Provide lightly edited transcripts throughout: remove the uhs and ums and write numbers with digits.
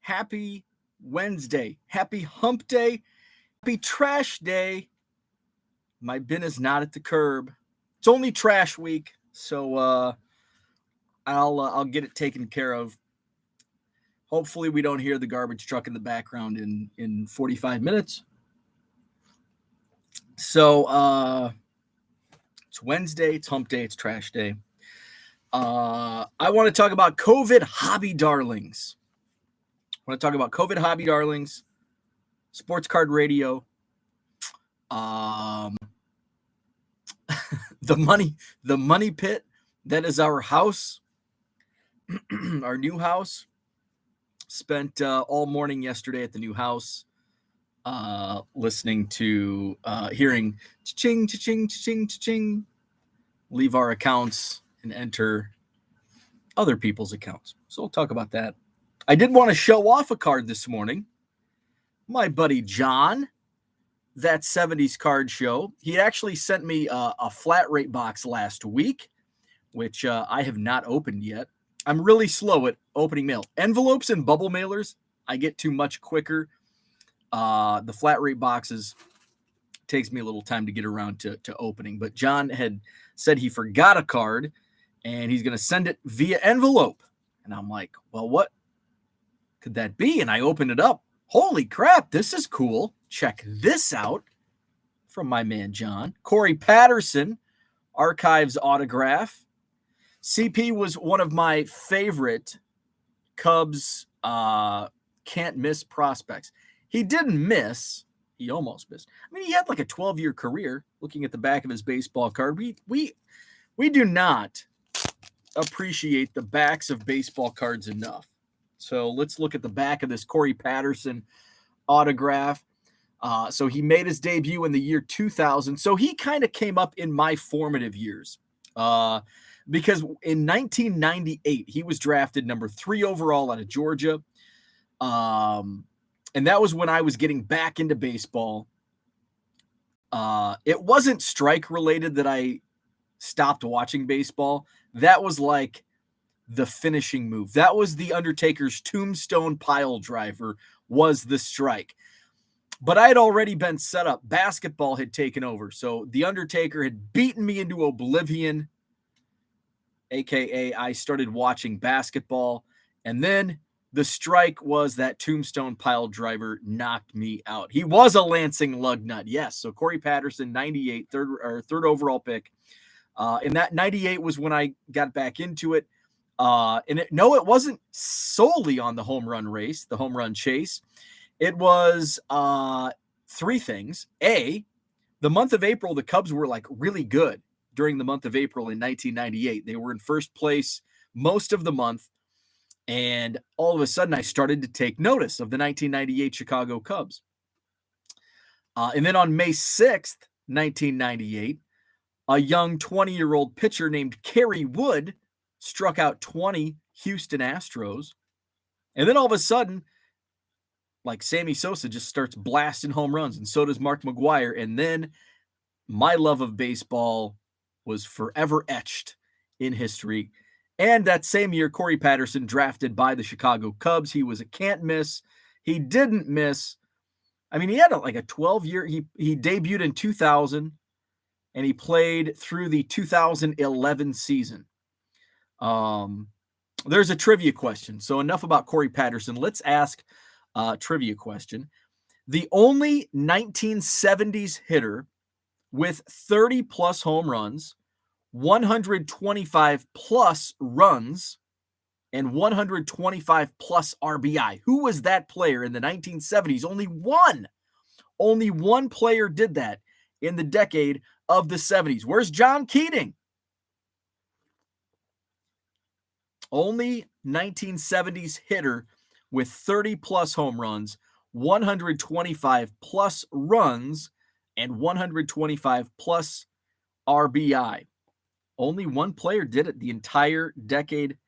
Happy Wednesday. Happy hump day. Happy trash day. My bin is not at the curb. It's only trash week, so I'll get it taken care of. Hopefully we don't hear the garbage truck in the background in 45 minutes. So it's Wednesday, it's hump day, it's trash day. I want to talk about COVID hobby darlings. Sports Card Radio, the money pit that is our house, our new house. Spent all morning yesterday at the new house, listening to, hearing cha-ching, cha-ching, cha-ching, cha-ching, leave our accounts and enter other people's accounts. So we'll talk about that. I did want to show off a card this morning. My buddy John, that 70s card show, he actually sent me a flat rate box last week, which I have not opened yet. I'm really slow at opening mail. Envelopes and bubble mailers, I get to much quicker. The flat rate boxes takes me a little time to get around to opening. But John had said he forgot a card, and he's going to send it via envelope. And I'm like, well, what could that be? And I opened it up. Holy crap, this is cool. Check this out from my man John. Corey Patterson, Archives autograph. CP was one of my favorite Cubs can't miss prospects. He didn't miss. He almost missed. I mean, he had like a 12-year career. Looking at the back of his baseball card, we do not appreciate the backs of baseball cards enough. So let's look at the back of this Corey Patterson autograph. So he made his debut in the year 2000. So he kind of came up in my formative years. Because in 1998, he was drafted number 3 overall out of Georgia. And that was when I was getting back into baseball. It wasn't strike related that I stopped watching baseball. That was like the finishing move. That was the Undertaker's tombstone pile driver, was the strike. But I had already been set up. Basketball had taken over. So the Undertaker had beaten me into oblivion, AKA I started watching basketball. And then the strike was that tombstone pile driver knocked me out. He was a Lansing lug nut. Yes. So Corey Patterson, 98, third overall pick. And that 98 was when I got back into it. It wasn't solely on the home run race, the home run chase. It was 3 things. A, the month of April, the Cubs were like really good during the month of April in 1998. They were in first place most of the month. And all of a sudden, I started to take notice of the 1998 Chicago Cubs. And then on May 6th, 1998, a young 20-year-old pitcher named Kerry Wood struck out 20 Houston Astros. And then all of a sudden, like Sammy Sosa just starts blasting home runs, and so does Mark McGwire. And then my love of baseball was forever etched in history. And that same year, Corey Patterson drafted by the Chicago Cubs. He was a can't miss. He didn't miss. I mean, he had like a 12-year. He debuted in 2000, and he played through the 2011 season. There's a trivia question. So enough about Corey Patterson. Let's ask a trivia question. The only 1970s hitter with 30-plus home runs, 125-plus runs, and 125-plus RBI. Who was that player in the 1970s? Only one player did that in the decade of the 70s. Where's John Keating? Only 1970s hitter with 30-plus home runs, 125-plus runs, and 125-plus RBI. Only one player did it the entire decade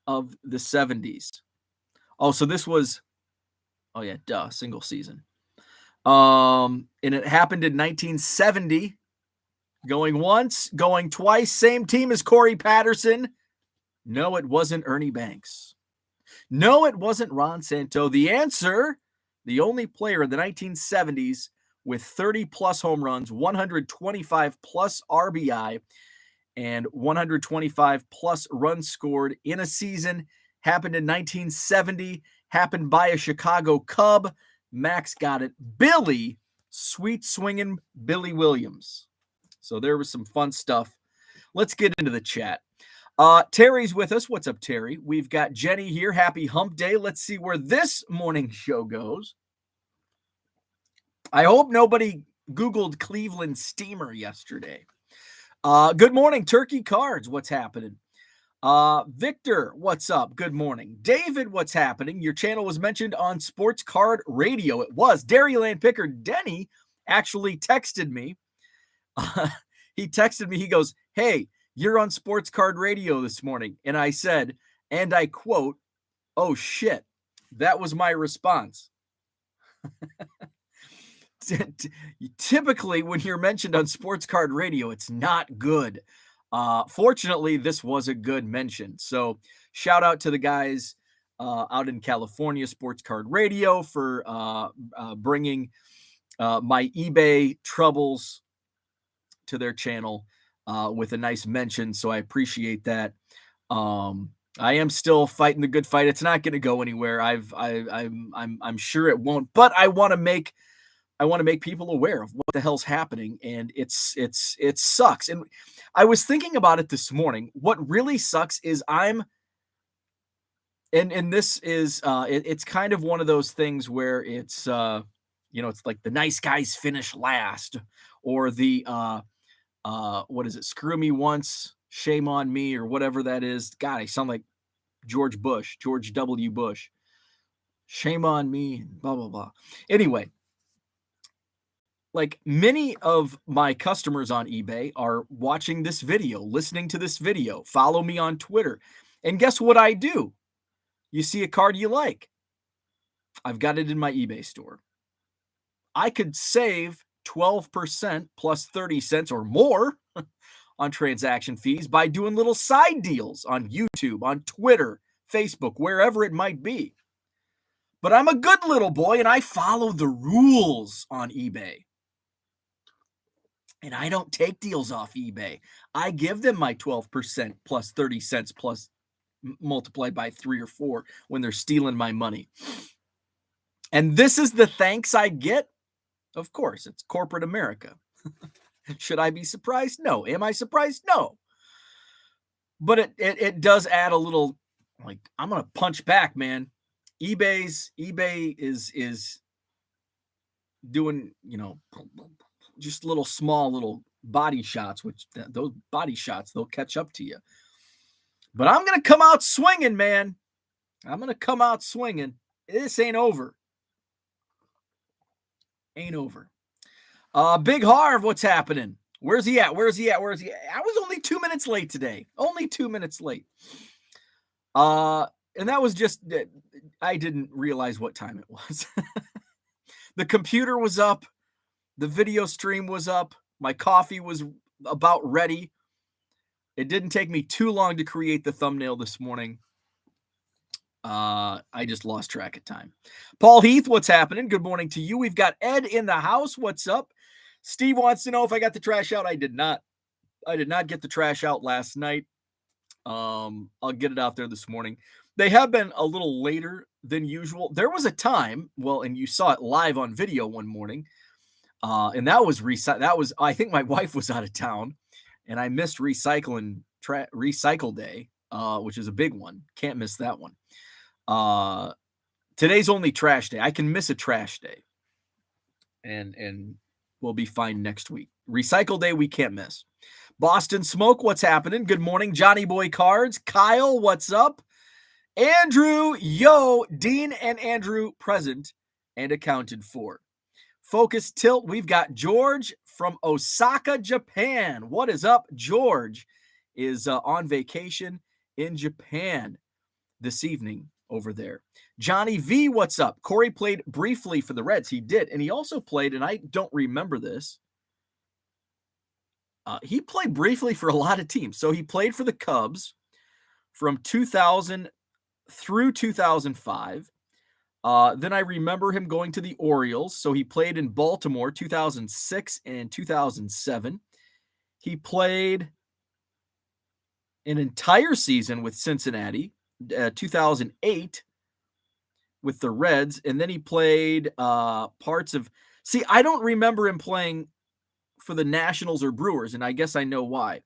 of the 70s. Oh, so this was, single season. And it happened in 1970. Going once, going twice, same team as Corey Patterson. No, it wasn't Ernie Banks. No, it wasn't Ron Santo. The answer, the only player in the 1970s with 30-plus home runs, 125-plus RBI, and 125-plus runs scored in a season, happened in 1970, happened by a Chicago Cub. Max got it. Billy, sweet swinging Billy Williams. So there was some fun stuff. Let's get into the chat. Terry's with us. What's up, Terry? We've got Jenny here. Happy hump day. Let's see where this morning show goes. I hope nobody Googled Cleveland Steamer yesterday. Good morning, Turkey Cards. What's happening? Victor, what's up? Good morning. David, what's happening? Your channel was mentioned on Sports Card Radio. It was. Dairyland Picker Denny actually texted me. He texted me. He goes, "Hey, you're on Sports Card Radio this morning." And I said, and I quote, "Oh shit." That was my response. Typically, when you're mentioned on Sports Card Radio, it's not good. Fortunately, this was a good mention. So shout out to the guys out in California, Sports Card Radio, for bringing my eBay troubles to their channel with a nice mention. So I appreciate that. I am still fighting the good fight. It's not going to go anywhere. I'm sure it won't, but I want to make people aware of what the hell's happening, and it sucks. And I was thinking about it this morning. What really sucks is this is it's kind of one of those things where it's it's like the nice guys finish last, or the what is it? Screw me once, shame on me, or whatever that is. God, I sound like George W. Bush. Shame on me, blah blah blah. Anyway. Like, many of my customers on eBay are watching this video, listening to this video, follow me on Twitter. And guess what I do? You see a card you like, I've got it in my eBay store. I could save 12% plus 30 cents or more on transaction fees by doing little side deals on YouTube, on Twitter, Facebook, wherever it might be. But I'm a good little boy and I follow the rules on eBay. And I don't take deals off eBay. I give them my 12% plus 30 cents plus multiplied by 3 or 4 when they're stealing my money. And this is the thanks I get? Of course, it's corporate America. Should I be surprised? No. Am I surprised? No. But it does add a little, like, I'm going to punch back, man. eBay is doing, just small little body shots, which those body shots, they'll catch up to you. But I'm going to come out swinging, man. I'm going to come out swinging. This ain't over. Ain't over. Big Harv, what's happening? Where's he at? I was only 2 minutes late today. Only 2 minutes late. And that was just, I didn't realize what time it was. The computer was up. The video stream was up. My coffee was about ready. It didn't take me too long to create the thumbnail this morning. I just lost track of time. Paul Heath, what's happening? Good morning to you. We've got Ed in the house. What's up? Steve wants to know if I got the trash out. I did not. I did not get the trash out last night. I'll get it out there this morning. They have been a little later than usual. There was a time, and you saw it live on video one morning. And that was I think my wife was out of town and I missed recycle day, which is a big one. Can't miss that one. Today's only trash day. I can miss a trash day and we'll be fine next week. Recycle day, we can't miss. Boston Smoke, what's happening? Good morning. Johnny Boy Cards. Kyle, what's up? Andrew, yo, Dean and Andrew present and accounted for. Focus Tilt, we've got George from Osaka, Japan. What is up? George is on vacation in Japan this evening over there. Johnny V, what's up? Corey played briefly for the Reds. He did, and he also played, and I don't remember this. He played briefly for a lot of teams. So he played for the Cubs from 2000 through 2005. Then I remember him going to the Orioles. So he played in Baltimore 2006 and 2007. He played an entire season with Cincinnati, 2008 with the Reds. And then he played parts of – see, I don't remember him playing for the Nationals or Brewers, and I guess I know why.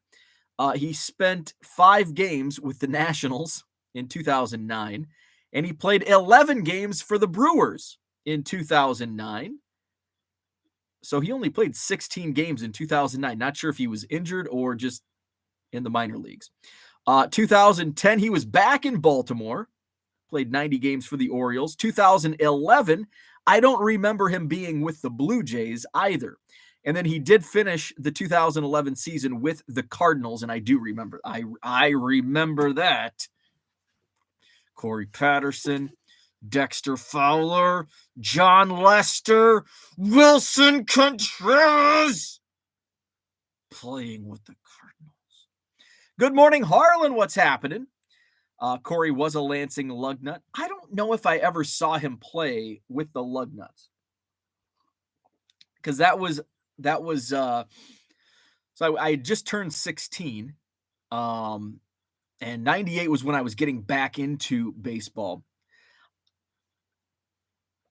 He spent 5 games with the Nationals in 2009, and he played 11 games for the Brewers in 2009. So he only played 16 games in 2009. Not sure if he was injured or just in the minor leagues. 2010, he was back in Baltimore, played 90 games for the Orioles. 2011, I don't remember him being with the Blue Jays either. And then he did finish the 2011 season with the Cardinals, and I do remember. I remember that. Corey Patterson, Dexter Fowler, John Lester, Wilson Contreras playing with the Cardinals. Good morning, Harlan. What's happening? Corey was a Lansing Lugnut. I don't know if I ever saw him play with the Lugnuts, because that was so I just turned 16, and 98 was when I was getting back into baseball.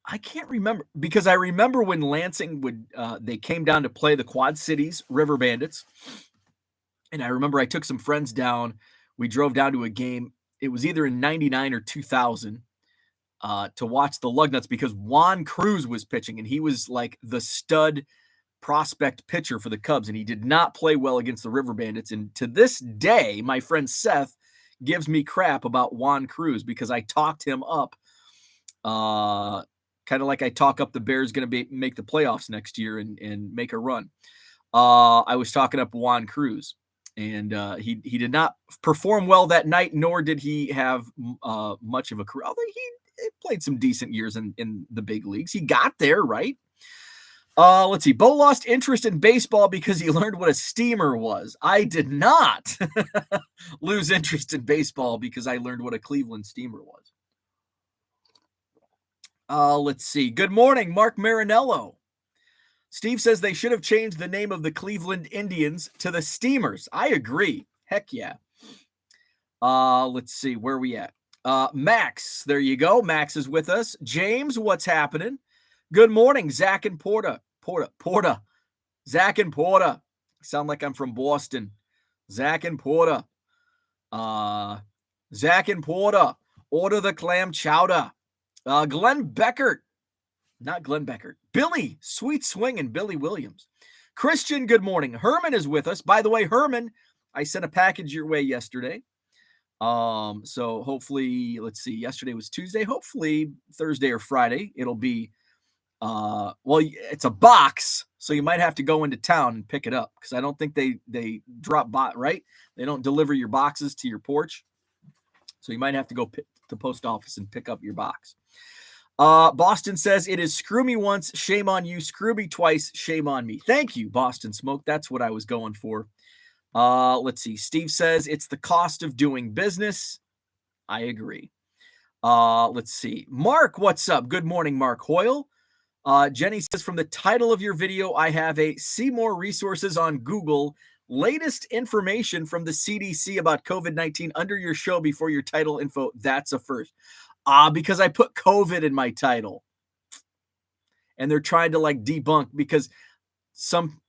I can't remember, because I remember when Lansing they came down to play the Quad Cities River Bandits, and I remember I took some friends down. We drove down to a game. It was either in 99 or 2000 to watch the Lugnuts, because Juan Cruz was pitching, and he was like the stud prospect pitcher for the Cubs, and he did not play well against the River Bandits. And to this day, my friend Seth gives me crap about Juan Cruz, because I talked him up, kind of like I talk up the Bears going to make the playoffs next year and make a run. I was talking up Juan Cruz, and he did not perform well that night, nor did he have much of a career. Although he played some decent years in the big leagues. He got there, right? Let's see. Bo lost interest in baseball because he learned what a steamer was. I did not lose interest in baseball because I learned what a Cleveland steamer was. Let's see. Good morning, Mark Marinello. Steve says they should have changed the name of the Cleveland Indians to the Steamers. I agree. Heck yeah. Let's see. Where are we at? Max. There you go. Max is with us. James, what's happening? Good morning, Zach and Porta. Zach and Porta. Sound like I'm from Boston. Zach and Porta. Zach and Porta. Order the clam chowder. Glenn Beckert. Not Glenn Beckert. Billy, Sweet Swing, and Billy Williams. Christian, good morning. Herman is with us. By the way, Herman, I sent a package your way yesterday. So hopefully, let's see, yesterday was Tuesday. Hopefully Thursday or Friday, it'll be, well, it's a box, so you might have to go into town and pick it up, because I don't think they drop right? They don't deliver your boxes to your porch. So you might have to go to the post office and pick up your box. Boston says, it is screw me once, shame on you. Screw me twice, shame on me. Thank you, Boston Smoke. That's what I was going for. Let's see. Steve says, it's the cost of doing business. I agree. Let's see. Mark, what's up? Good morning, Mark Hoyle. Jenny says, from the title of your video, I have a see more resources on Google. Latest information from the CDC about COVID-19 under your show before your title info. That's a first. Because I put COVID in my title, and they're trying to debunk, because some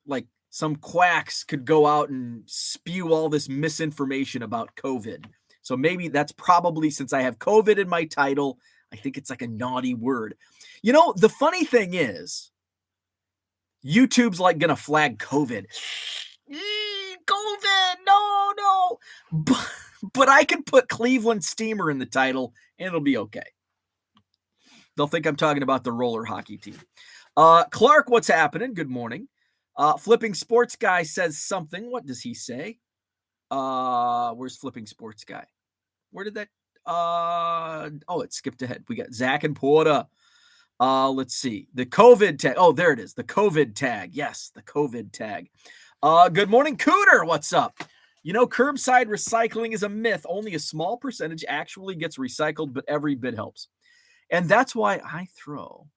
quacks could go out and spew all this misinformation about COVID. So maybe that's probably, since I have COVID in my title, I think it's like a naughty word. You know, the funny thing is, YouTube's going to flag COVID. COVID, no. But I can put Cleveland Steamer in the title, and it'll be okay. They'll think I'm talking about the roller hockey team. Clark, what's happening? Good morning. Flipping Sports Guy says something. What does he say? Where's Flipping Sports Guy? Where did that? It skipped ahead. We got Zach and Porta. Let's see. The COVID tag. Oh, there it is. The COVID tag. Yes, the COVID tag. Good morning, Cooter. What's up? You know, curbside recycling is a myth. Only a small percentage actually gets recycled, but every bit helps. And that's why I throw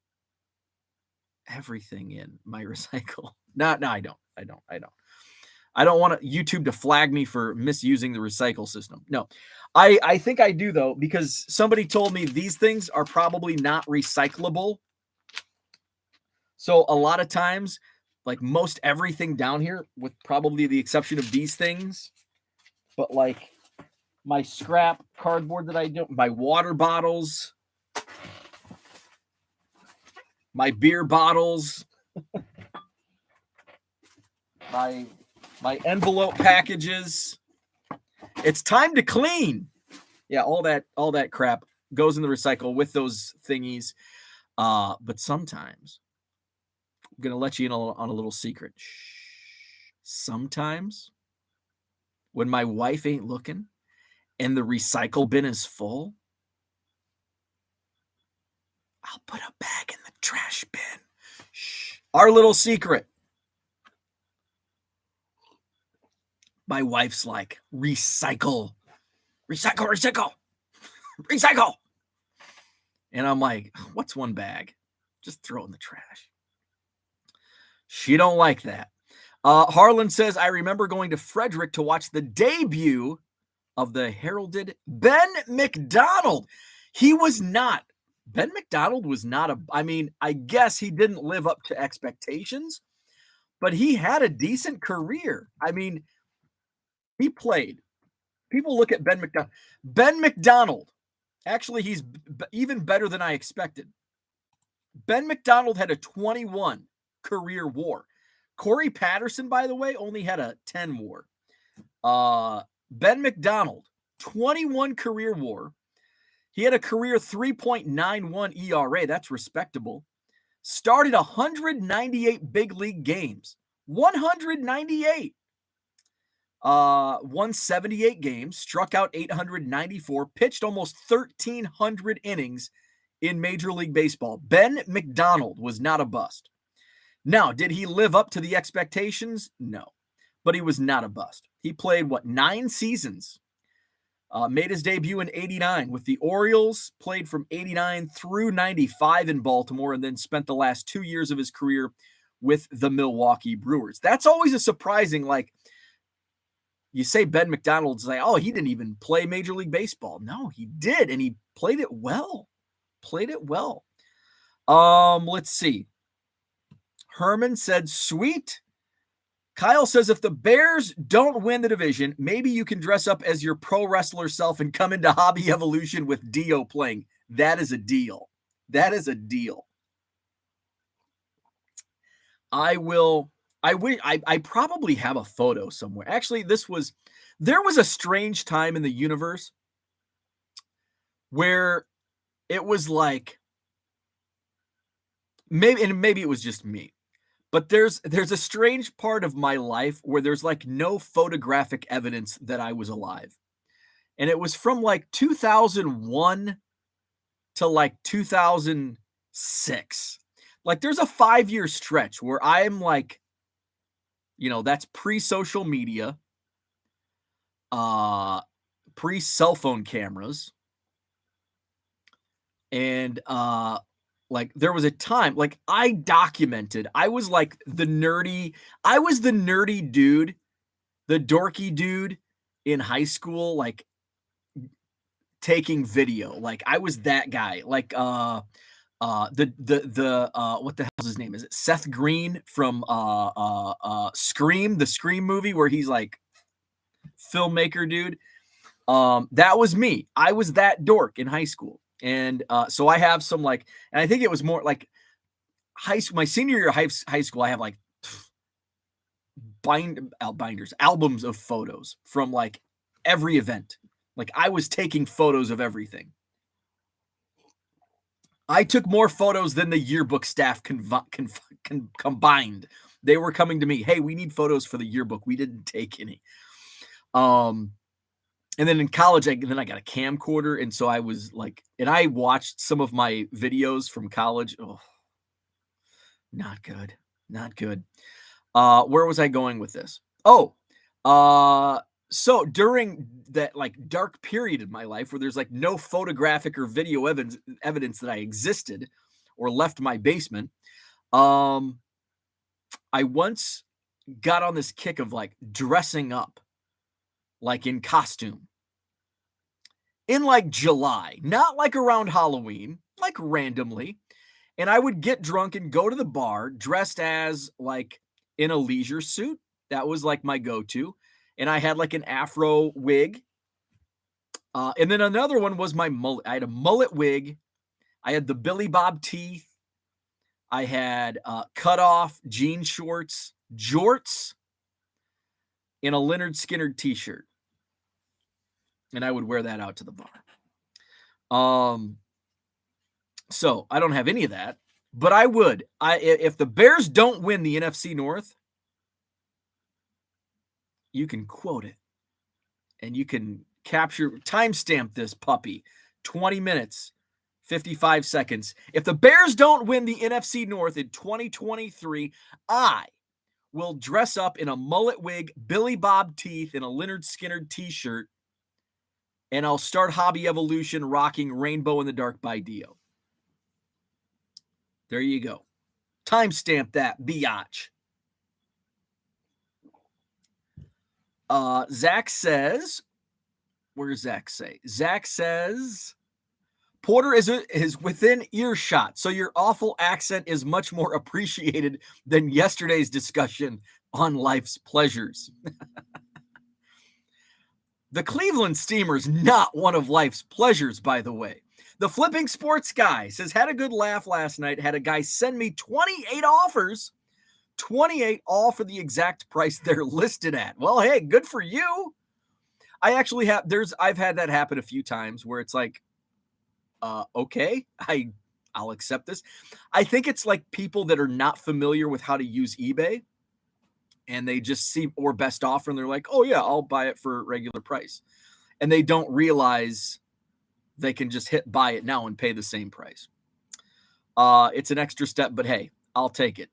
everything in my recycle. No, I don't. I don't want YouTube to flag me for misusing the recycle system. No, I think I do, though, because somebody told me these things are probably not recyclable. So a lot of times, like most everything down here, with probably the exception of these things, but like my scrap cardboard that I don't, my water bottles, my beer bottles, my envelope packages. It's time to clean. Yeah, all that crap goes in the recycle with those thingies. But sometimes I'm gonna let you in on a little secret. Sometimes when my wife ain't looking and the recycle bin is full, I'll put a bag in the trash bin. Shh. Our little secret. My wife's like, recycle. And I'm like, what's one bag? Just throw it in the trash. She don't like that. Harlan says, I remember going to Frederick to watch the debut of the heralded Ben McDonald. Ben McDonald was not I guess he didn't live up to expectations, but he had a decent career. I mean, he played. People look at Ben McDonald. Ben McDonald, actually, he's even better than I expected. Ben McDonald had a 21 career WAR. Corey Patterson, by the way, only had a 10 WAR. Ben McDonald, 21 career WAR. He had a career 3.91 ERA. That's respectable. Started 198 big league games. 198. Won 78 games, struck out 894, pitched almost 1,300 innings in Major League Baseball. Ben McDonald was not a bust. Now, did he live up to the expectations? No, but he was not a bust. He played, 9 seasons? Made his debut in 89 with the Orioles, played from 89 through 95 in Baltimore, and then spent the last 2 years of his career with the Milwaukee Brewers. That's always a surprising, you say Ben McDonald's like, oh, he didn't even play Major League Baseball. No, he did, and he played it well. Let's see. Herman said, sweet. Kyle says, if the Bears don't win the division, maybe you can dress up as your pro wrestler self and come into Hobby Evolution with Dio playing. That is a deal. I probably have a photo somewhere. Actually, there was a strange time in the universe where it was like, maybe it was just me, but there's a strange part of my life where there's no photographic evidence that I was alive. And it was from 2001 to 2006. There's a 5-year stretch where I'm that's pre-social media, pre-cell phone cameras. And there was a time I documented, I was the nerdy dude, the dorky dude in high school, taking video. I was that guy. what the hell's his name? Is it Seth Green from Scream, the Scream movie where he's filmmaker dude? That was me. I was that dork in high school. And so I have some and I think it was more high school, my senior year of high school, I have binders, albums of photos from every event. I was taking photos of everything. I took more photos than the yearbook staff combined. They were coming to me, hey, we need photos for the yearbook. We didn't take any. And then in college, I got a camcorder. And so I was and I watched some of my videos from college. Oh, not good. Where was I going with this? So during that like dark period in my life where there's like no photographic or video evidence that I existed or left my basement, I once got on this kick of like dressing up like in costume in like July, not like around Halloween, like randomly. And I would get drunk and go to the bar dressed as like in a leisure suit. That was like my go-to. And I had like an afro wig. And then another one was my mullet. I had a mullet wig. I had the Billy Bob teeth. I had cut off jean shorts, jorts, and a Leonard Skinner t-shirt. And I would wear that out to the bar. So I don't have any of that, but I would. If the Bears don't win the NFC North, you can quote it and you can timestamp this puppy 20 minutes, 55 seconds. If the Bears don't win the NFC North in 2023, I will dress up in a mullet wig, Billy Bob teeth, and a Leonard Skinner t-shirt, and I'll start Hobby Evolution rocking Rainbow in the Dark by Dio. There you go. Timestamp that, biatch. Zach says, where does Zach say? Zach says, Porter is within earshot, so your awful accent is much more appreciated than yesterday's discussion on life's pleasures. The Cleveland Steamer's not one of life's pleasures, by the way. The Flipping Sports Guy says, had a good laugh last night. Had a guy send me 28 offers. 28 all for the exact price they're listed at. Well, hey, good for you. I actually I've had that happen a few times where it's like, okay, I'll accept this. I think it's like people that are not familiar with how to use eBay and they just see or best offer and they're like, oh yeah, I'll buy it for regular price. And they don't realize they can just hit buy it now and pay the same price. It's an extra step, but hey, I'll take it.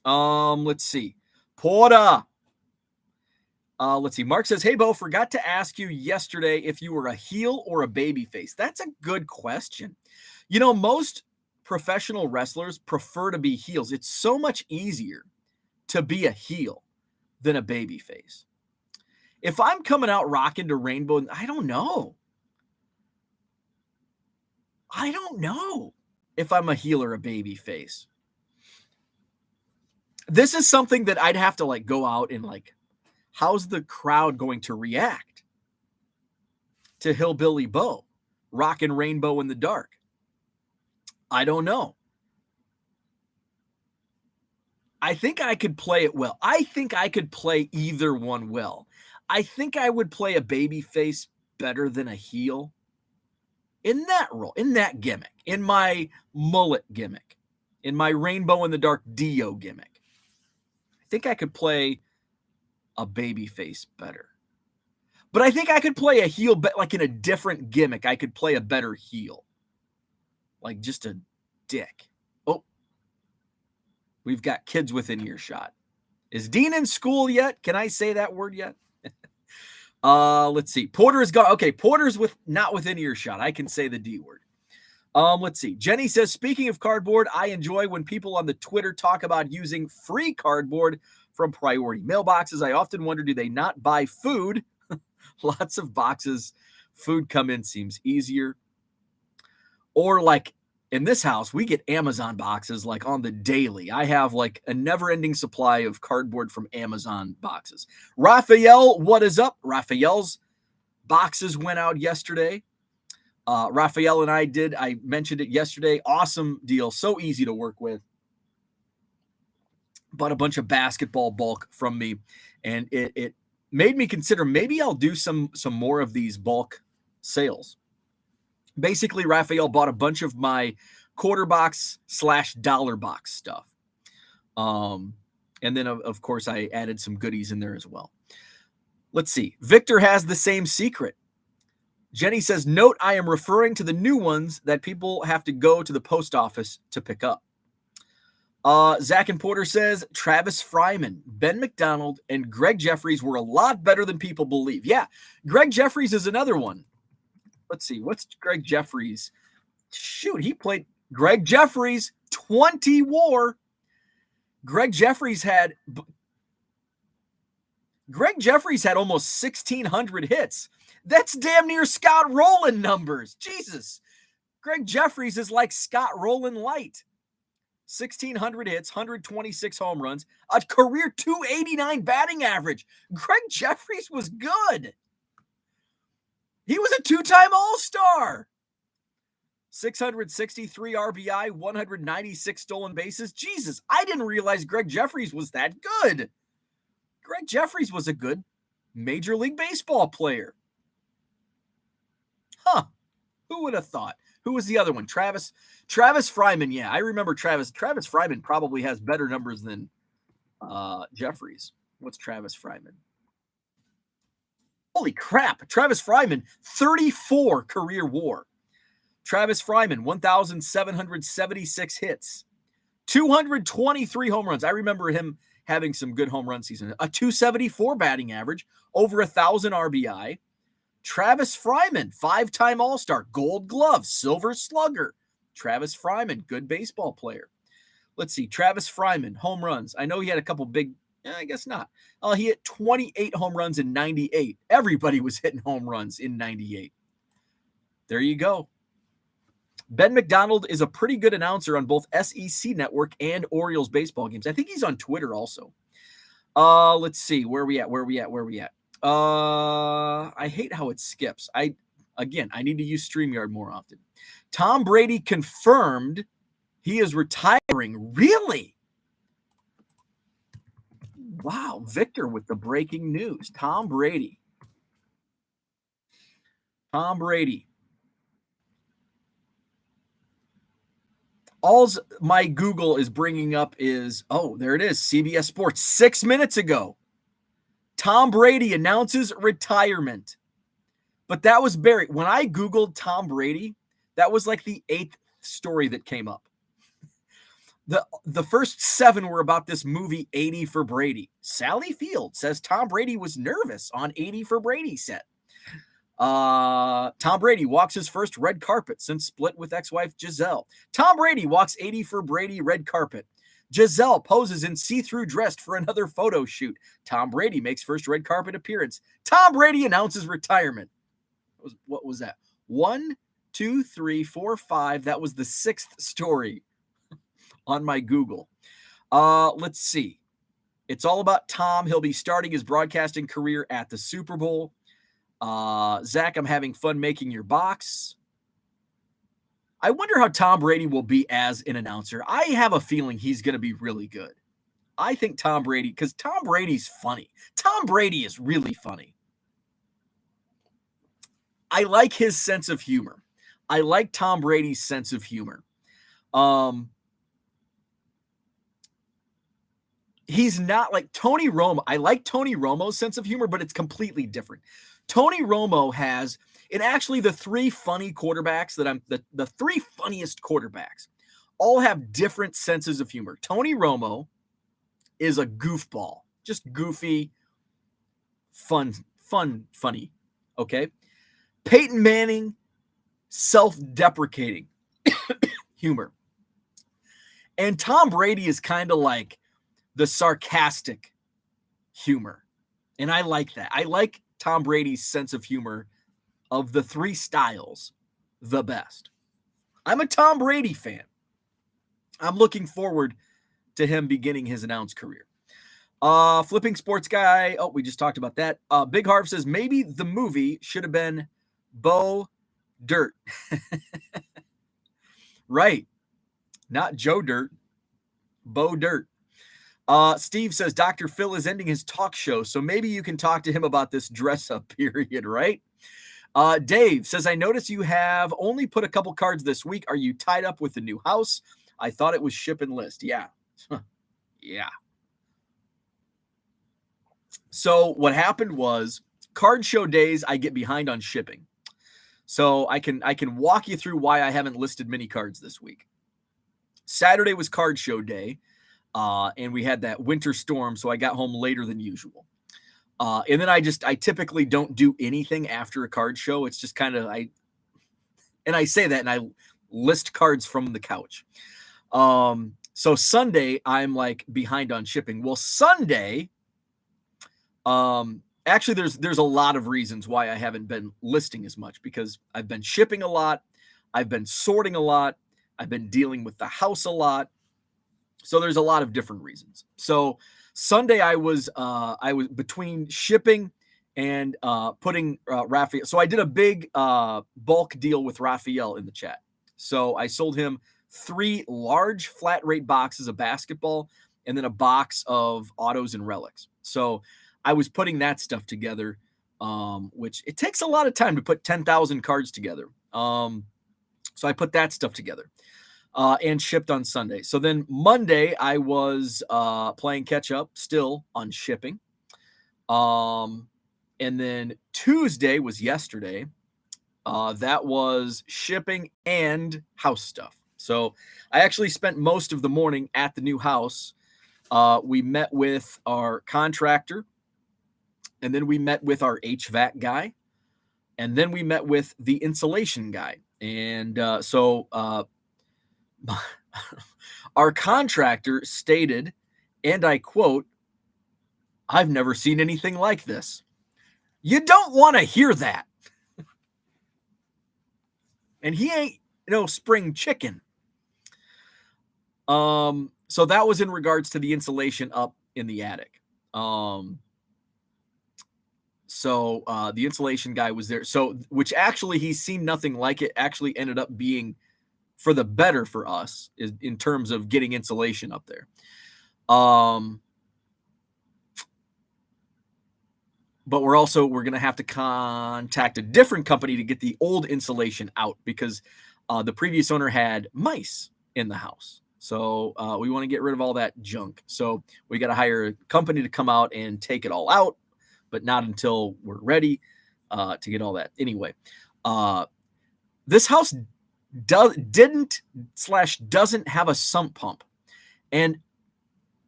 Let's see. Porter. Let's see. Mark says, hey, Bo, forgot to ask you yesterday if you were a heel or a baby face. That's a good question. You know, most professional wrestlers prefer to be heels. It's so much easier to be a heel than a baby face. If I'm coming out rocking to Rainbow, I don't know. I don't know if I'm a heel or a baby face. This is something that I'd have to like go out and like, how's the crowd going to react to Hillbilly Bo rocking Rainbow in the Dark? I don't know. I think I could play it well. I think I could play either one well. I think I would play a baby face better than a heel in that role, in that gimmick, in my mullet gimmick, in my Rainbow in the Dark Dio gimmick. I think I could play a baby face better. But I think I could play a heel, but like in a different gimmick, I could play a better heel. Like just a dick. Oh, we've got kids within earshot. Is Dean in school yet? Can I say that word yet? Let's see. Porter is gone. Okay, Porter's not within earshot. I can say the D word. Let's see. Jenny says, speaking of cardboard, I enjoy when people on the Twitter talk about using free cardboard from priority mailboxes. I often wonder, do they not buy food? Lots of boxes. Food come in seems easier. Or like in this house, we get Amazon boxes like on the daily. I have like a never-ending supply of cardboard from Amazon boxes. Raphael, what is up? Raphael's boxes went out yesterday. Raphael and I mentioned it yesterday. Awesome deal. So easy to work with. Bought a bunch of basketball bulk from me, and it made me consider maybe I'll do some more of these bulk sales. Basically, Raphael bought a bunch of my quarter box / dollar box stuff. And then, of course, I added some goodies in there as well. Let's see. Victor has the same secret. Jenny says, note, I am referring to the new ones that people have to go to the post office to pick up. Zach and Porter says Travis Fryman, Ben McDonald, and Gregg Jefferies were a lot better than people believe. Yeah, Gregg Jefferies is another one. Let's see. What's Gregg Jefferies? Shoot, he played Gregg Jefferies, 20 WAR. Gregg Jefferies had almost 1,600 hits. That's damn near Scott Rowland numbers. Jesus. Gregg Jefferies is like Scott Rowland light. 1,600 hits, 126 home runs, a career 289 batting average. Gregg Jefferies was good. He was a two-time All-Star. 663 RBI, 196 stolen bases. Jesus, I didn't realize Gregg Jefferies was that good. Gregg Jefferies was a good Major League Baseball player. Huh. Who would have thought? Who was the other one? Travis Fryman. Yeah, I remember Travis. Travis Fryman probably has better numbers than Jefferies. What's Travis Fryman? Holy crap. Travis Fryman, 34 career WAR. Travis Fryman, 1,776 hits, 223 home runs. I remember him having some good home run season. A 274 batting average, over 1,000 RBI. Travis Fryman, 5-time All-Star, Gold Glove, Silver Slugger. Travis Fryman, good baseball player. Let's see, Travis Fryman, home runs. I know he had a couple big, I guess not. He hit 28 home runs in 98. Everybody was hitting home runs in 98. There you go. Ben McDonald is a pretty good announcer on both SEC Network and Orioles baseball games. I think he's on Twitter also. Let's see, where are we at? I hate how it skips. I need to use StreamYard more often. Tom Brady confirmed he is retiring. Really? Wow, Victor with the breaking news. Tom Brady. All my Google is bringing up is, there it is, CBS Sports 6 minutes ago. Tom Brady announces retirement. But that was buried. When I Googled Tom Brady, that was like the 8th story that came up. The first 7 were about this movie 80 for Brady. Sally Field says Tom Brady was nervous on 80 for Brady set. Tom Brady walks his first red carpet since split with ex-wife Giselle. Tom Brady walks 80 for Brady red carpet. Giselle poses in see-through dress for another photo shoot. Tom Brady makes first red carpet appearance. Tom Brady announces retirement. What was that? 1, 2, 3, 4, 5. That was the 6th story on my Google. Let's see. It's all about Tom. He'll be starting his broadcasting career at the Super Bowl. Zach, I'm having fun making your box. I wonder how Tom Brady will be as an announcer. I have a feeling he's going to be really good. I think Tom Brady, because Tom Brady's funny. Tom Brady is really funny. I like his sense of humor. I like Tom Brady's sense of humor. He's not like Tony Romo. I like Tony Romo's sense of humor, but it's completely different. Tony Romo has, and actually the 3 funny quarterbacks the 3 funniest quarterbacks all have different senses of humor. Tony Romo is a goofball, just goofy, funny. Okay. Peyton Manning, self-deprecating humor. And Tom Brady is kind of like the sarcastic humor. And I like that. I like Tom Brady's sense of humor of the 3 styles the best. I'm a Tom Brady fan. I'm looking forward to him beginning his announced career. Flipping Sports Guy. Oh, we just talked about that. Big Harv says maybe the movie should have been Bo Dirt. Right. Not Joe Dirt. Bo Dirt. Steve says Dr. Phil is ending his talk show, so maybe you can talk to him about this dress-up period, right? Dave says, I notice you have only put a couple cards this week. Are you tied up with the new house? I thought it was ship and list. Yeah. Yeah. So what happened was card show days, I get behind on shipping. So I can walk you through why I haven't listed mini cards this week. Saturday was card show day. and we had that winter storm, so I got home later than usual. And then I typically don't do anything after a card show. It's just kind of, I say that and I list cards from the couch. So Sunday, I'm like behind on shipping. Well, Sunday, actually there's a lot of reasons why I haven't been listing as much, because I've been shipping a lot. I've been sorting a lot. I've been dealing with the house a lot. So there's a lot of different reasons. So Sunday I was between shipping and putting Raphael. So I did a big bulk deal with Raphael in the chat. So I sold him 3 large flat rate boxes of basketball and then a box of autos and relics. So I was putting that stuff together, which it takes a lot of time to put 10,000 cards together. So I put that stuff together. And shipped on Sunday. So then Monday, I was playing catch up still on shipping. And then Tuesday was yesterday. That was shipping and house stuff. So I actually spent most of the morning at the new house. We met with our contractor, and then we met with our HVAC guy, and then we met with the insulation guy. And our contractor stated, and I quote, "I've never seen anything like this." You don't want to hear that. And he ain't no spring chicken. So that was in regards to the insulation up in the attic. So the insulation guy was there. So, which actually he's seen nothing like it, actually ended up being for the better for us is in terms of getting insulation up there. But we're going to have to contact a different company to get the old insulation out, because the previous owner had mice in the house. So we want to get rid of all that junk. So we got to hire a company to come out and take it all out, but not until we're ready to get all that. Anyway, this house doesn't have a sump pump, and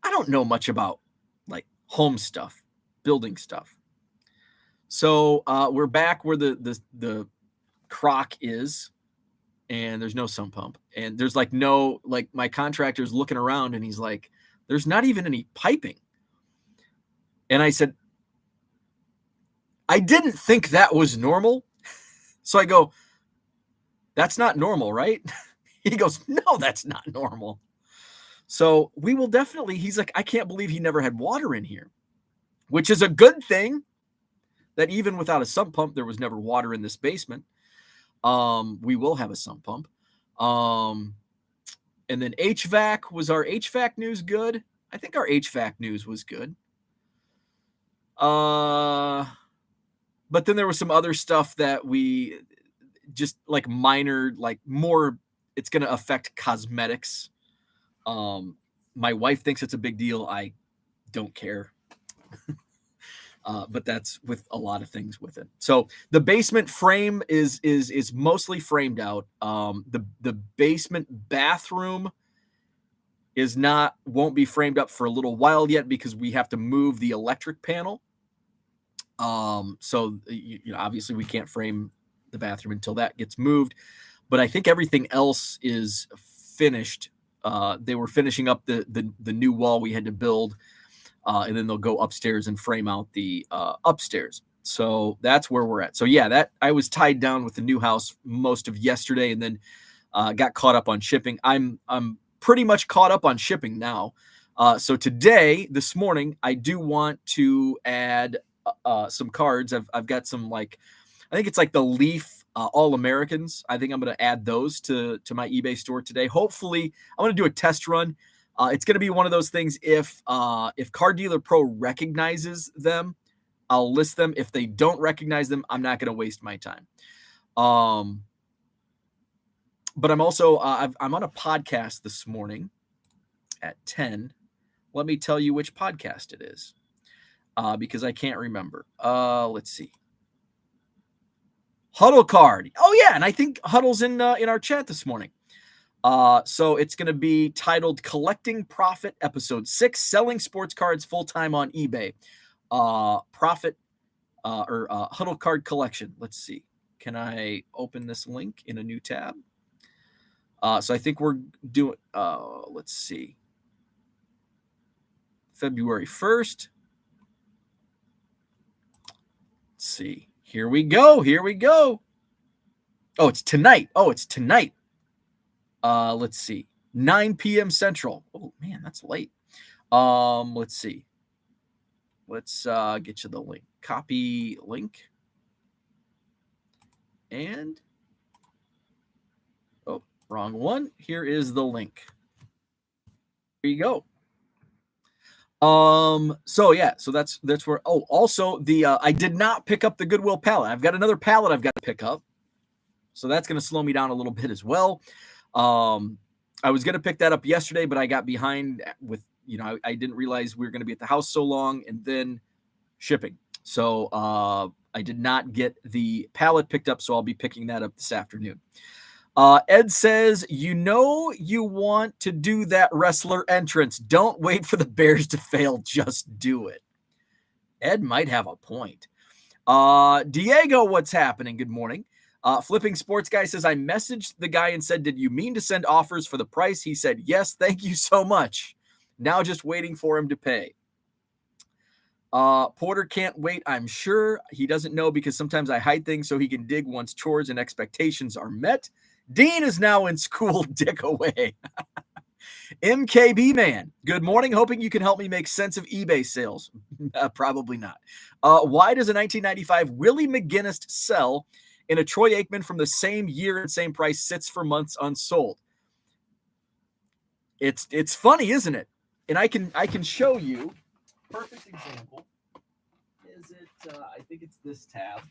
I don't know much about like home stuff, building stuff. So we're back where the crock is, and there's no sump pump, and there's my contractor's looking around, and he's like, "There's not even any piping." And I said, "I didn't think that was normal." So I go, "That's not normal, right?" He goes, "No, that's not normal." So we will definitely, he's like, "I can't believe he never had water in here," which is a good thing, that even without a sump pump, there was never water in this basement. We will have a sump pump. And then HVAC, was our HVAC news good? I think our HVAC news was good. But then there was some other stuff that we just like minor, like more, it's going to affect cosmetics. My wife thinks it's a big deal. I don't care. But that's with a lot of things with it. So the basement frame is mostly framed out. The basement bathroom won't be framed up for a little while yet, because we have to move the electric panel. So obviously we can't frame the bathroom until that gets moved, but I think everything else is finished. They were finishing up the new wall we had to build. And then they'll go upstairs and frame out the upstairs. So that's where we're at. So yeah, that I was tied down with the new house most of yesterday, and then got caught up on shipping. I'm pretty much caught up on shipping now. So today, this morning, I do want to add some cards. I've got some, I think it's like the Leaf All-Americans. I think I'm going to add those to my eBay store today. Hopefully, I'm going to do a test run. It's going to be one of those things. If Card Dealer Pro recognizes them, I'll list them. If they don't recognize them, I'm not going to waste my time. But I'm also I'm on a podcast this morning at 10. Let me tell you which podcast it is, because I can't remember. Let's see. Huddle Card. Oh yeah, and I think Huddle's in our chat this morning. So it's going to be titled Collecting Profit Episode 6, Selling Sports Cards Full-Time on eBay. Profit or Huddle Card Collection. Let's see. Can I open this link in a new tab? So I think we're doing, let's see. February 1st. Let's see. Here we go. Oh, it's tonight. Let's see. 9 p.m. Central. Oh, man, that's late. Let's see. Let's get you the link. Copy link. And, oh, wrong one. Here is the link. Here you go. So that's where, also the, I did not pick up the Goodwill pallet. I've got another pallet I've got to pick up. So that's going to slow me down a little bit as well. I was going to pick that up yesterday, but I got behind with, I didn't realize we were going to be at the house so long, and then shipping. So, I did not get the pallet picked up, so I'll be picking that up this afternoon. Ed says, you want to do that wrestler entrance. Don't wait for the Bears to fail. Just do it. Ed might have a point. Diego, what's happening? Good morning. Flipping Sports Guy says, I messaged the guy and said, did you mean to send offers for the price? He said, yes, thank you so much. Now just waiting for him to pay. Porter can't wait, I'm sure. He doesn't know because sometimes I hide things so he can dig once chores and expectations are met. Dean is now in school, dick away. MKB man, good morning. Hoping you can help me make sense of eBay sales. Probably not. Why does a 1995 Willie McGinnis sell and a Troy Aikman from the same year and same price sits for months unsold? It's funny, isn't it? And I can show you. Perfect example. Is it? I think it's this tab.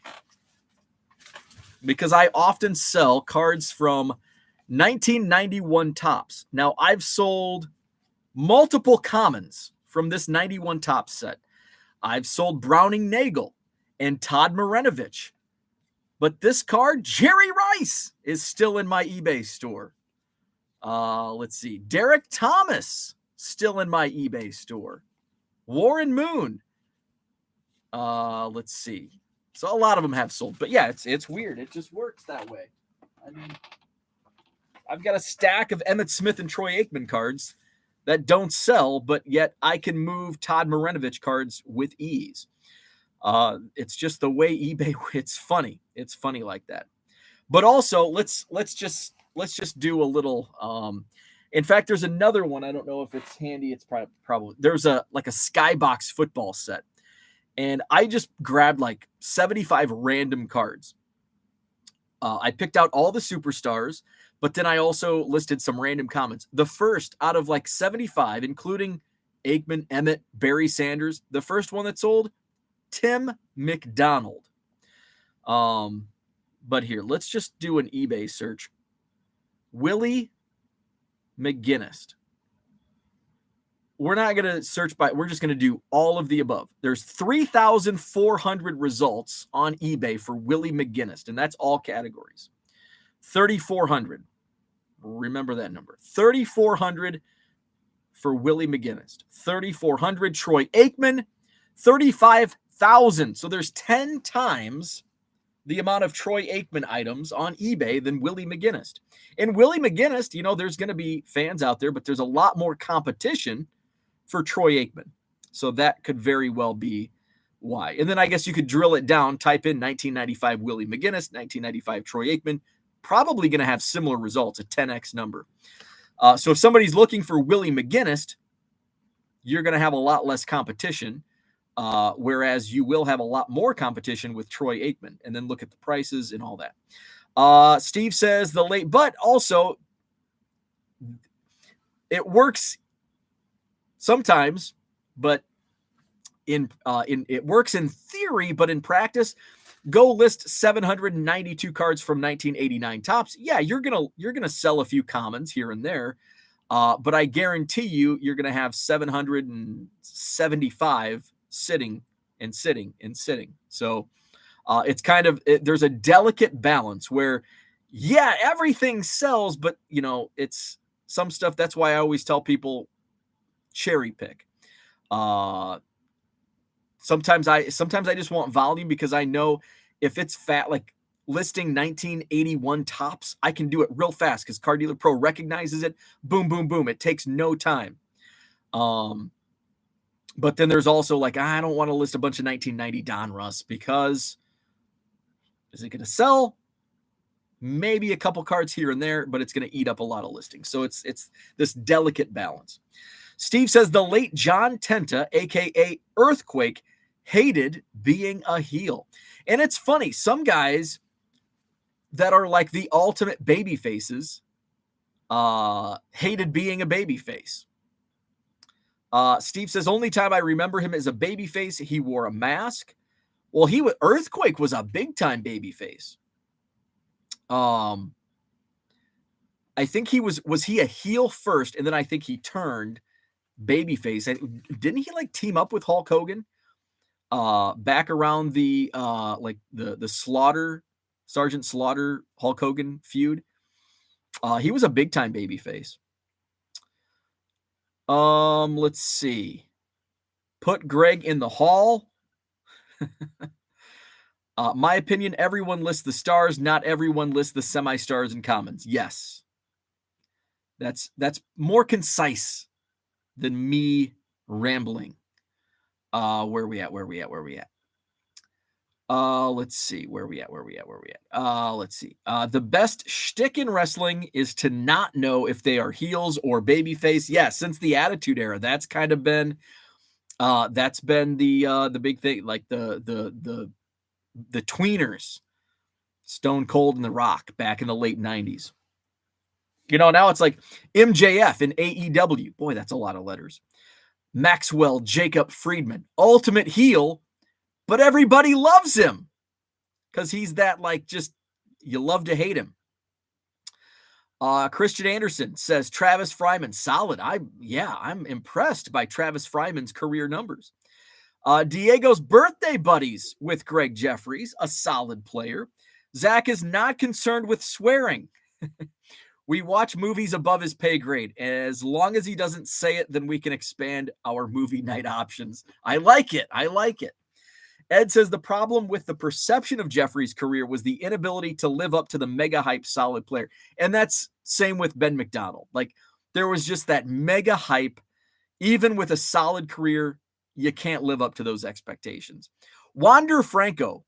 Because I often sell cards from 1991 Topps. Now, I've sold multiple commons from this 91 Topps set. I've sold Browning Nagel and Todd Marinovich. But this card, Jerry Rice, is still in my eBay store. Let's see. Derek Thomas, still in my eBay store. Warren Moon. Let's see. So a lot of them have sold. But yeah, it's weird. It just works that way. I mean, I've got a stack of Emmitt Smith and Troy Aikman cards that don't sell, but yet I can move Todd Marinovich cards with ease. It's just the way eBay, it's funny. It's funny like that. But also, let's just do a little, in fact, there's another one. I don't know if it's handy. It's probably, there's a Skybox football set. And I just grabbed like 75 random cards. I picked out all the superstars, but then I also listed some random comments. The first out of like 75, including Aikman, Emmett, Barry Sanders, the first one that sold, Tim McDonald. But here, let's just do an eBay search. Willie McGinnis. We're not going to search by, we're just going to do all of the above. There's 3,400 results on eBay for Willie McGinnis, and that's all categories. 3,400. Remember that number. 3,400 for Willie McGinnis. 3,400. Troy Aikman, 35,000. So there's 10 times the amount of Troy Aikman items on eBay than Willie McGinnis. And Willie McGinnis, there's going to be fans out there, but there's a lot more competition for Troy Aikman. So that could very well be why. And then I guess you could drill it down, type in 1995 Willie McGinnis, 1995 Troy Aikman, probably going to have similar results, a 10x number. So if somebody's looking for Willie McGinnis, you're going to have a lot less competition, whereas you will have a lot more competition with Troy Aikman. And then look at the prices and all that. Steve says but also it works sometimes, but it works in theory, but in practice, go list 792 cards from 1989 Topps. Yeah, you're gonna sell a few commons here and there, but I guarantee you're gonna have 775 sitting. So it's kind of, there's a delicate balance where Yeah, everything sells, but it's some stuff. That's why I always tell people cherry pick. Sometimes I just want volume because I know if it's fat, like listing 1981 tops, I can do it real fast because Car Dealer Pro recognizes it. Boom, boom, boom. It takes no time. But then there's also like, I don't want to list a bunch of 1990 Donruss because is it going to sell? Maybe a couple cards here and there, but it's going to eat up a lot of listings. So it's this delicate balance. Steve says the late John Tenta, aka Earthquake, hated being a heel. And it's funny, some guys that are like the ultimate baby faces hated being a baby face. Steve says only time I remember him as a baby face, he wore a mask. Well, Earthquake was a big time baby face. I think he was he a heel first, and then I think he turned babyface. And didn't he like team up with Hulk Hogan back around the like the Slaughter, Sergeant Slaughter Hulk Hogan feud? He was a big time babyface. Let's see. Put Gregg in the hall. My opinion, everyone lists the stars, not everyone lists the semi-stars and commons. Yes. That's more concise than me rambling. Where we at? Let's see. Where we at? Let's see. The best shtick in wrestling is to not know if they are heels or babyface. Yeah, since the Attitude Era, that's kind of been the big thing, like the tweeners, Stone Cold and The Rock back in the late 90s. Now it's like MJF in AEW. Boy, that's a lot of letters. Maxwell Jacob Friedman, ultimate heel, but everybody loves him because he's that, like, just you love to hate him. Christian Anderson says Travis Fryman, solid. I'm impressed by Travis Fryman's career numbers. Diego's birthday buddies with Gregg Jefferies, a solid player. Zach is not concerned with swearing. We watch movies above his pay grade. As long as he doesn't say it, then we can expand our movie night options. I like it. Ed says the problem with the perception of Jefferies' career was the inability to live up to the mega hype solid player. And that's same with Ben McDonald. Like, there was just that mega hype. Even with a solid career, you can't live up to those expectations. Wander Franco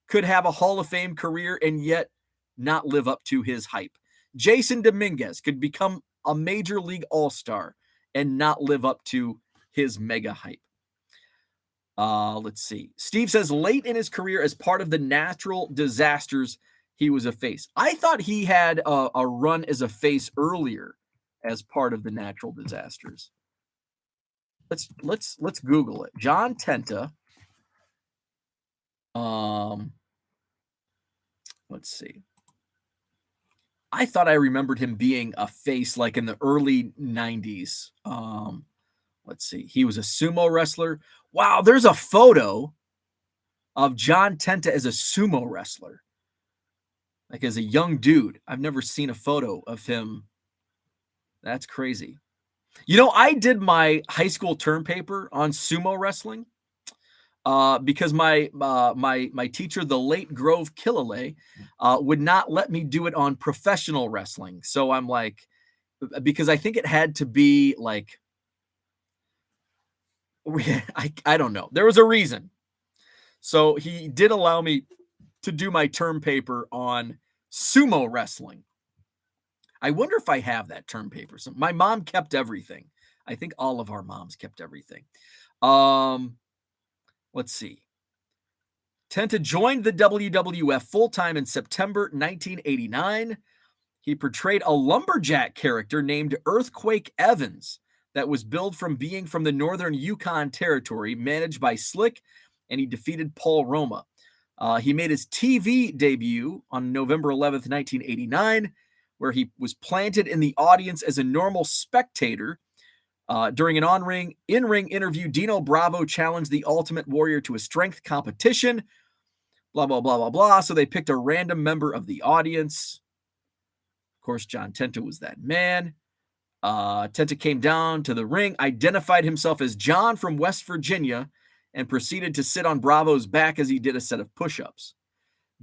could have a Hall of Fame career and yet not live up to his hype. Jason Dominguez could become a major league all-star and not live up to his mega hype. Let's see. Steve says late in his career, as part of the natural disasters, he was a face. I thought he had a run as a face earlier as part of the natural disasters. Let's Google it. John Tenta. Let's see. I thought I remembered him being a face like in the early 90s. Let's see. He was a sumo wrestler. Wow, there's a photo of John Tenta as a sumo wrestler. Like as a young dude. I've never seen a photo of him. That's crazy. I did my high school term paper on sumo wrestling because my teacher, the late Grove Killalay, would not let me do it on professional wrestling. So I'm like, because I think it had to be like, I don't know. There was a reason. So he did allow me to do my term paper on sumo wrestling. I wonder if I have that term paper. So my mom kept everything. I think all of our moms kept everything. Let's see. Tenta joined the WWF full-time in September 1989. He portrayed a lumberjack character named Earthquake Evans that was billed from being from the Northern Yukon Territory, managed by Slick, and he defeated Paul Roma. He made his TV debut on November 11th, 1989, where he was planted in the audience as a normal spectator. During an in-ring interview, Dino Bravo challenged the Ultimate Warrior to a strength competition. Blah, blah, blah, blah, blah. So they picked a random member of the audience. Of course, John Tenta was that man. Tenta came down to the ring, identified himself as John from West Virginia, and proceeded to sit on Bravo's back as he did a set of push-ups.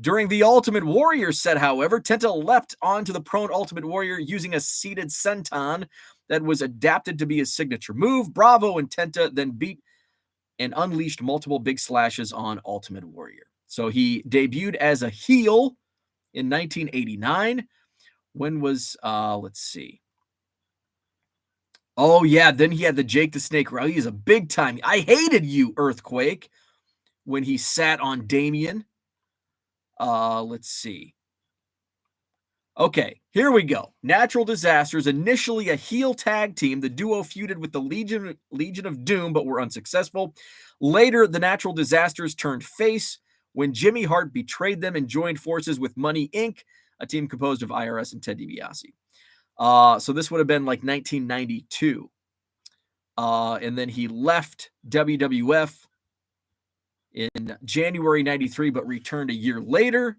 During the Ultimate Warrior set, however, Tenta leapt onto the prone Ultimate Warrior using a seated senton that was adapted to be his signature move. Bravo and Tenta then beat and unleashed multiple big slashes on Ultimate Warrior. So he debuted as a heel in 1989. When was, let's see. Oh, yeah, then he had the Jake the Snake rally. He's a big time. I hated you, Earthquake, when he sat on Damien. Let's see. Okay, here we go. Natural Disasters, initially a heel tag team. The duo feuded with the Legion of Doom, but were unsuccessful. Later, the Natural Disasters turned face when Jimmy Hart betrayed them and joined forces with Money Inc., a team composed of IRS and Ted DiBiase. So this would have been like 1992. And then he left WWF in January 93, but returned a year later.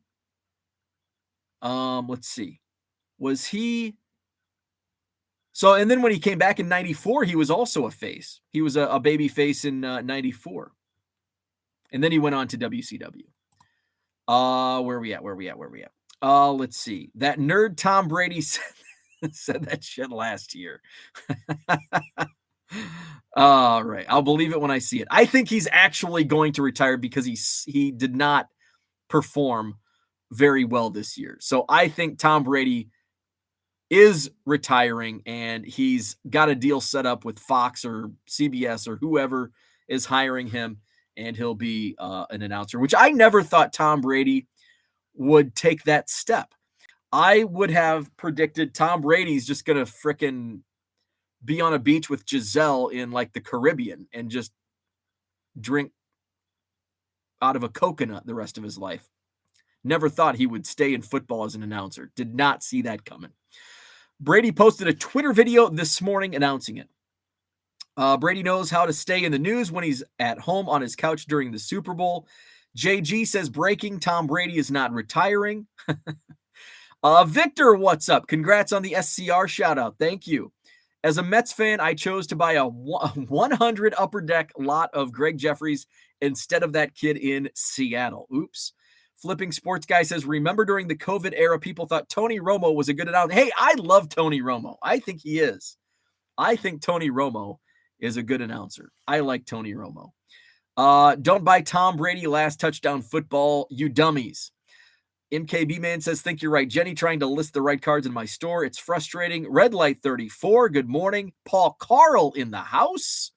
Let's see. Was he... So, and then when he came back in 94, he was also a face. He was a baby face in 94. And then he went on to WCW. Where are we at? Let's see. That nerd Tom Brady said that shit last year. All right. I'll believe it when I see it. I think he's actually going to retire because he did not perform very well this year. So I think Tom Brady is retiring and he's got a deal set up with Fox or CBS or whoever is hiring him, and he'll be an announcer, which I never thought Tom Brady would take that step. I would have predicted Tom Brady's just going to frickin' be on a beach with Giselle in like the Caribbean and just drink out of a coconut the rest of his life. Never thought he would stay in football as an announcer. Did not see that coming. Brady posted a Twitter video this morning announcing it. Brady knows how to stay in the news when he's at home on his couch during the Super Bowl. JG says breaking, Tom Brady is not retiring. Victor, what's up? Congrats on the SCR shout out. Thank you. As a Mets fan, I chose to buy a 100 upper deck lot of Gregg Jefferies instead of that kid in Seattle. Oops. Flipping Sports Guy says, remember during the COVID era, people thought Tony Romo was a good announcer. Hey, I love Tony Romo. I think he is. I think Tony Romo is a good announcer. I like Tony Romo. Don't buy Tom Brady last touchdown football, you dummies. MKB Man says, think you're right. Jenny trying to list the right cards in my store. It's frustrating. Red Light 34. Good morning. Paul Carl in the house.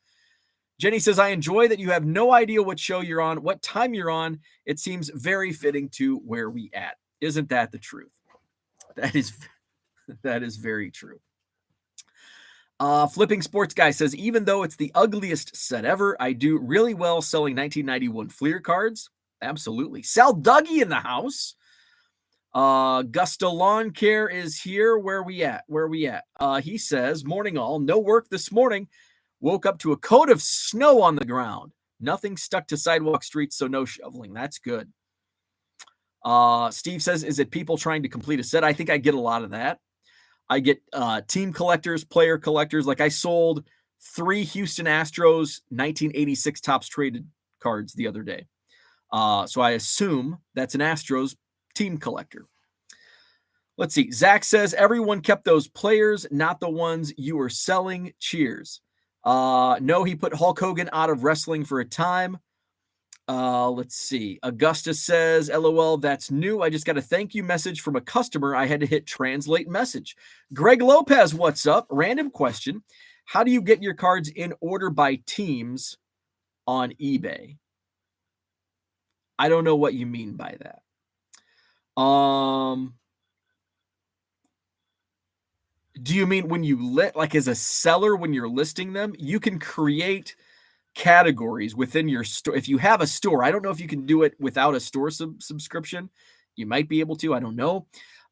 Jenny says, I enjoy that you have no idea what show you're on, what time you're on. It seems very fitting to where we at. Isn't that the truth? That is very true. Flipping Sports Guy says, even though it's the ugliest set ever, I do really well selling 1991 Fleer cards. Absolutely. Sal Dougie in the house. Gusto Lawn Care is here. Where we at? He says, morning all. No work this morning. Woke up to a coat of snow on the ground. Nothing stuck to sidewalk streets, so no shoveling. That's good. Steve says, is it people trying to complete a set? I think I get a lot of that. I get team collectors, player collectors. Like I sold 3 Houston Astros 1986 Topps Traded cards the other day. So I assume that's an Astros team collector. Let's see. Zach says, everyone kept those players, not the ones you were selling. Cheers. No, he put Hulk Hogan out of wrestling for a time. Let's see. Augustus says, LOL, that's new. I just got a thank you message from a customer. I had to hit translate message. Greg Lopez, what's up? Random question. How do you get your cards in order by teams on eBay? I don't know what you mean by that. Do you mean when you like as a seller, when you're listing them, you can create categories within your store. If you have a store, I don't know if you can do it without a store subscription. You might be able to, I don't know.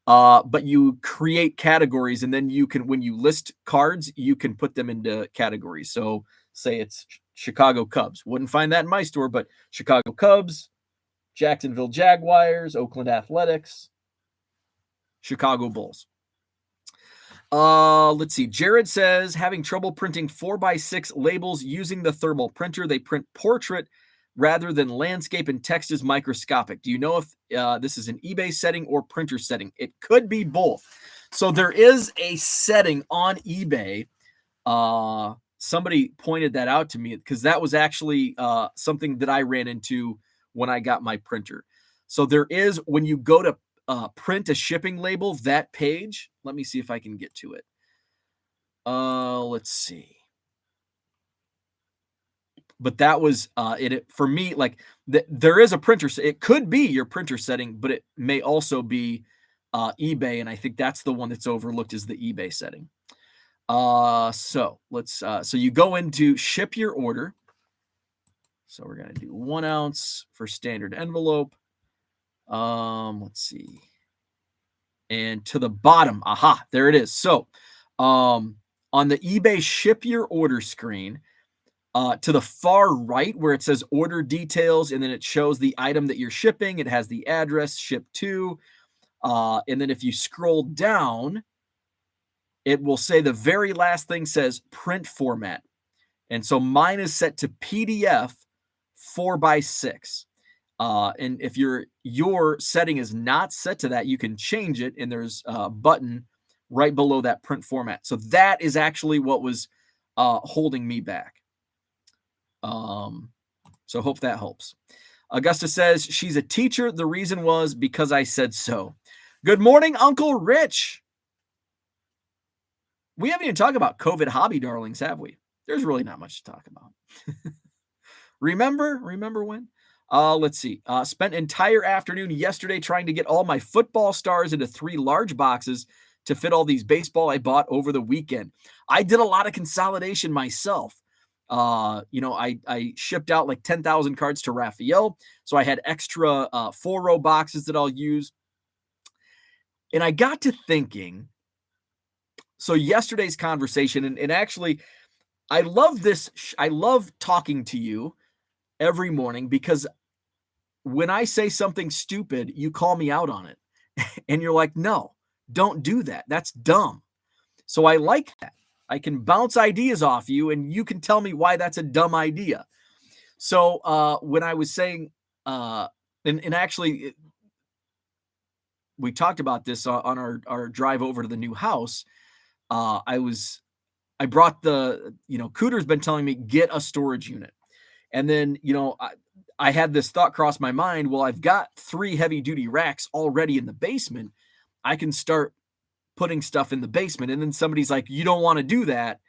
But you create categories, and then you can, when you list cards, you can put them into categories. So say it's Chicago Cubs. Wouldn't find that in my store, but Chicago Cubs, Jacksonville Jaguars, Oakland Athletics, Chicago Bulls. Let's see. Jared says having trouble printing 4x6 labels using the thermal printer. They print portrait rather than landscape, and text is microscopic. Do you know if this is an eBay setting or printer setting? It could be both. So there is a setting on eBay. Somebody pointed that out to me because that was actually something that I ran into when I got my printer. So there is, when you go to print a shipping label, that page, let me see if I can get to it. Let's see. But that was it for me. Like there is a printer. It could be your printer setting, but it may also be eBay, and I think that's the one that's overlooked is the eBay setting. So let's so you go into ship your order. So we're gonna do 1 ounce for standard envelope. Let's see. And to the bottom, aha, there it is. So on the eBay ship your order screen, to the far right where it says order details, and then it shows the item that you're shipping. It has the address, ship to. And then if you scroll down, it will say the very last thing says print format. And so mine is set to PDF 4x6. And if your setting is not set to that, you can change it, and there's a button right below that print format. So that is actually what was holding me back. So hope that helps. Augusta says she's a teacher. The reason was because I said so. Good morning, Uncle Rich. We haven't even talked about COVID hobby darlings, have we? There's really not much to talk about. Remember when? Let's see. Spent entire afternoon yesterday trying to get all my football stars into 3 large boxes to fit all these baseball I bought over the weekend. I did a lot of consolidation myself. I shipped out like 10,000 cards to Raphael. So I had extra 4-row boxes that I'll use. And I got to thinking, so yesterday's conversation, and actually, I love this. I love talking to you every morning because when I say something stupid, you call me out on it. And you're like, no, don't do that. That's dumb. So I like that. I can bounce ideas off you and you can tell me why that's a dumb idea. So when I was saying, and actually, we talked about this on our drive over to the new house. I brought Cooter's been telling me get a storage unit. And then, I had this thought cross my mind. Well, I've got 3 heavy duty racks already in the basement. I can start putting stuff in the basement. And then somebody's like, you don't want to do that.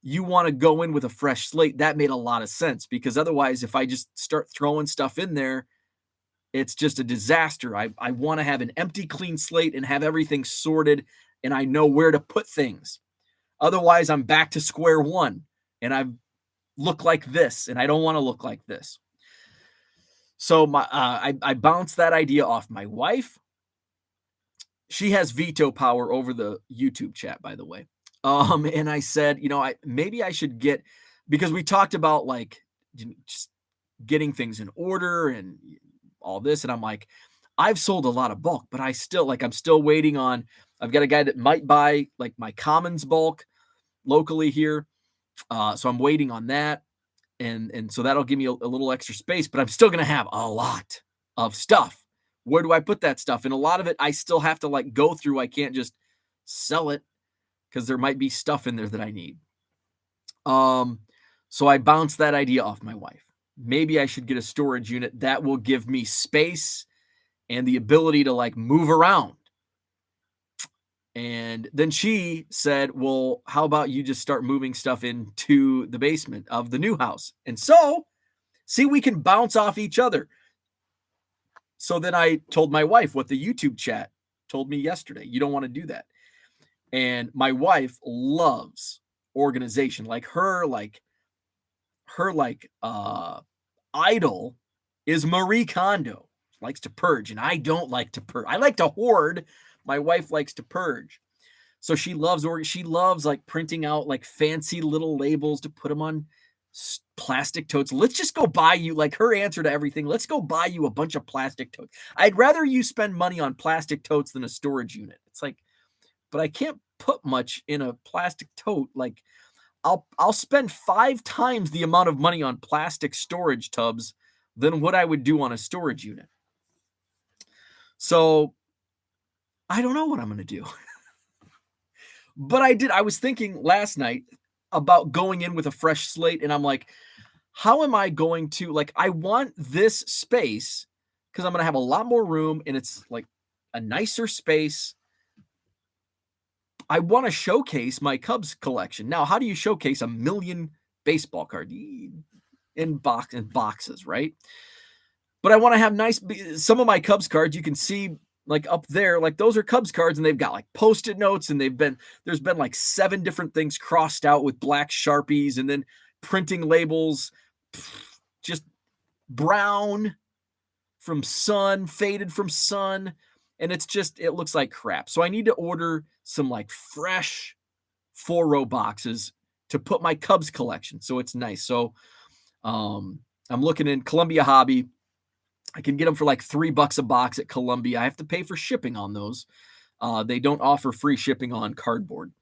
You want to go in with a fresh slate. That made a lot of sense because otherwise, if I just start throwing stuff in there, it's just a disaster. I want to have an empty, clean slate and have everything sorted and I know where to put things. Otherwise, I'm back to square one and I look like this and I don't want to look like this. So I bounced that idea off my wife. She has veto power over the YouTube chat, by the way. And I said, maybe I should get, because we talked about like just getting things in order and all this. And I'm like, I've sold a lot of bulk, but I'm still waiting on, I've got a guy that might buy like my commons bulk locally here. So I'm waiting on that. And so that'll give me a little extra space, but I'm still going to have a lot of stuff. Where do I put that stuff? And a lot of it, I still have to like go through. I can't just sell it because there might be stuff in there that I need. So I bounced that idea off my wife. Maybe I should get a storage unit that will give me space and the ability to like move around. And then she said, well, how about you just start moving stuff into the basement of the new house? And so, see, we can bounce off each other. So then I told my wife what the YouTube chat told me yesterday. You don't want to do that. And my wife loves organization. Her idol is Marie Kondo. She likes to purge, and I don't like to purge. I like to hoard. My wife likes to purge. So she loves like printing out like fancy little labels to put them on plastic totes. Let's just go buy you, like her answer to everything. Let's go buy you a bunch of plastic totes. I'd rather you spend money on plastic totes than a storage unit. It's like, but I can't put much in a plastic tote. Like I'll spend 5 times the amount of money on plastic storage tubs than what I would do on a storage unit. So I don't know what I'm going to do. But I was thinking last night about going in with a fresh slate, and I'm like, how am I going to, like, I want this space because I'm going to have a lot more room and it's like a nicer space. I want to showcase my Cubs collection. Now, how do you showcase a million baseball cards in boxes, right? But I want to have some of my Cubs cards you can see like up there, like those are Cubs cards and they've got like Post-it notes and there's been like 7 different things crossed out with black Sharpies and then printing labels, just brown from sun, faded from sun. And it looks like crap. So I need to order some like fresh 4-row boxes to put my Cubs collection. So it's nice. So I'm looking in Columbia Hobby. I can get them for like $3 a box at Columbia. I have to pay for shipping on those. They don't offer free shipping on cardboard.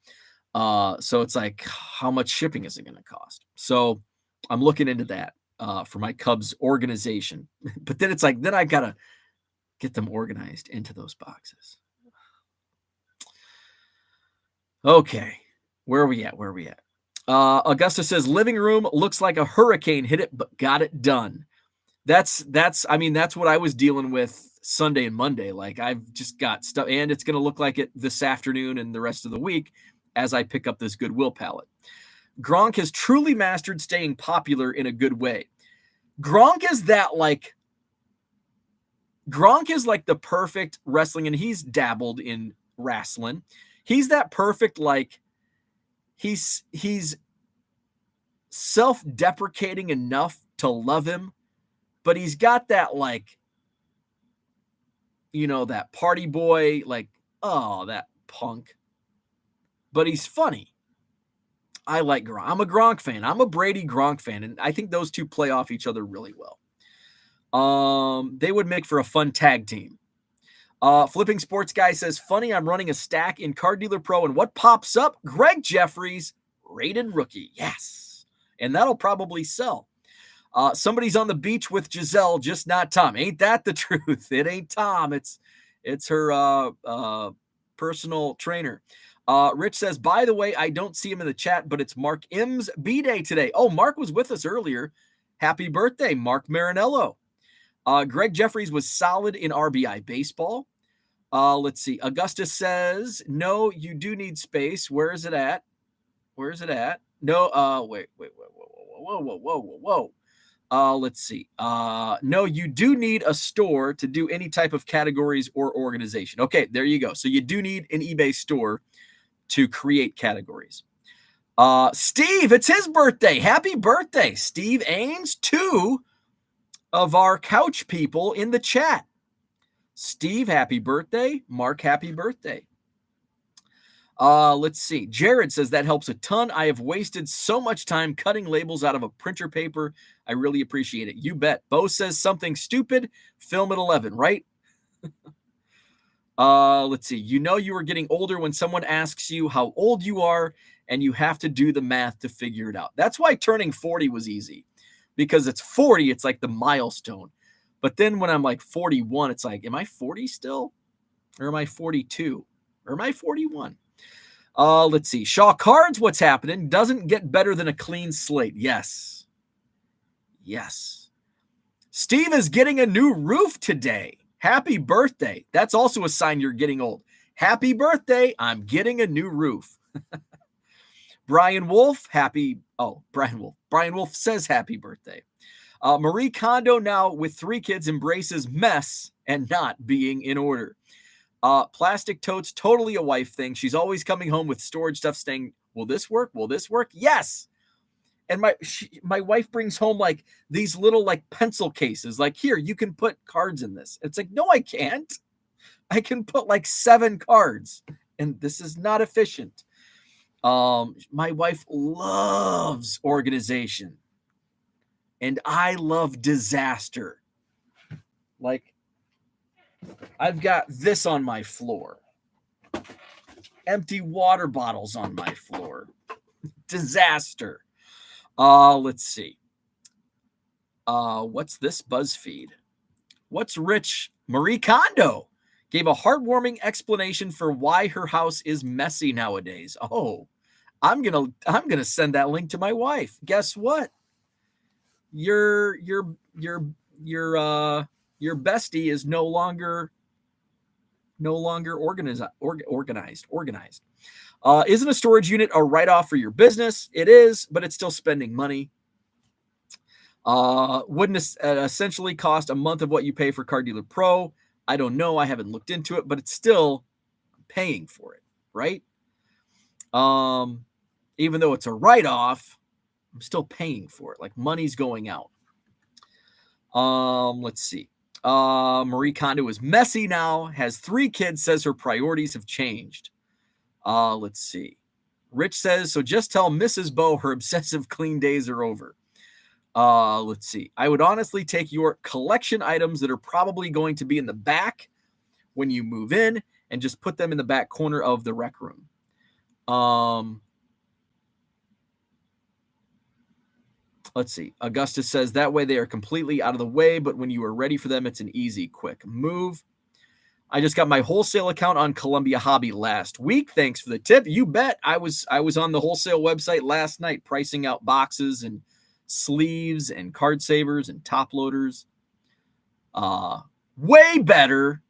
So it's like, how much shipping is it going to cost? So I'm looking into that for my Cubs organization. But then it's like, then I got to get them organized into those boxes. Okay. Where are we at? Augusta says, living room looks like a hurricane hit it, but got it done. That's what I was dealing with Sunday and Monday. Like I've just got stuff, and it's going to look like it this afternoon and the rest of the week as I pick up this Goodwill palette. Gronk has truly mastered staying popular in a good way. Gronk is like the perfect wrestling, and he's dabbled in wrestling. He's that perfect, like he's self-deprecating enough to love him. But he's got that, like, that party boy, like, oh, that punk. But he's funny. I like Gronk. I'm a Gronk fan. I'm a Brady Gronk fan. And I think those two play off each other really well. They would make for a fun tag team. Flipping Sports Guy says, funny, I'm running a stack in Card Dealer Pro. And what pops up? Gregg Jefferies, rated rookie. Yes. And that'll probably sell. Somebody's on the beach with Giselle, just not Tom. Ain't that the truth? It ain't Tom. It's her personal trainer. Rich says, by the way, I don't see him in the chat, but it's Mark M's B-Day today. Oh, Mark was with us earlier. Happy birthday, Mark Marinello. Gregg Jefferies was solid in RBI baseball. Let's see. Augustus says, no, you do need space. Where is it at? No, wait. Whoa. Let's see. No, you do need a store to do any type of categories or organization. Okay, there you go. So you do need an eBay store to create categories. Steve, it's his birthday. Happy birthday, Steve Ains. 2 of our couch people in the chat. Steve, happy birthday. Mark, happy birthday. Let's see. Jared says that helps a ton. I have wasted so much time cutting labels out of a printer paper. I really appreciate it. You bet. Bo says something stupid. Film at 11, right? Let's see. You are getting older when someone asks you how old you are, and you have to do the math to figure it out. That's why turning 40 was easy, because it's 40. It's like the milestone. But then when I'm like 41, it's like, am I 40 still? Or am I 42? Or am I 41? Let's see. Shaw Cards, what's happening? Doesn't get better than a clean slate. Yes. Steve is getting a new roof today. Happy birthday. That's also a sign you're getting old. Happy birthday. I'm getting a new roof. Brian Wolf says happy birthday. Marie Kondo, now with 3 kids, embraces mess and not being in order. Plastic totes, totally a wife thing. She's always coming home with storage stuff saying, will this work? Yes. And my wife brings home like these little like pencil cases. Like, here, you can put cards in this. It's like, no, I can't. I can put like 7 cards, and this is not efficient. My wife loves organization, and I love disaster. Like, I've got this on my floor, Empty water bottles on my floor. Disaster. Let's see. What's this BuzzFeed? What's rich? Marie Kondo gave a heartwarming explanation for why her house is messy nowadays. Oh, I'm gonna send that link to my wife. Guess what? Your bestie is no longer organized. Isn't a storage unit a write-off for your business? It is, but it's still spending money. Wouldn't essentially cost a month of what you pay for Car Dealer Pro? I don't know. I haven't looked into it, but it's still paying for it, right? Even though it's a write-off, I'm still paying for it. Like money's going out. Let's see. Marie Kondo is messy now, has 3 kids, says her priorities have changed. Let's see. Rich says, so just tell Mrs. Bo her obsessive clean days are over. Let's see. I would honestly take your collection items that are probably going to be in the back when you move in and just put them in the back corner of the rec room. Let's see. Augustus says that way they are completely out of the way, but when you are ready for them, it's an easy, quick move. I just got my wholesale account on Columbia Hobby last week. Thanks for the tip. You bet. I was on the wholesale website last night pricing out boxes and sleeves and card savers and top loaders. Way better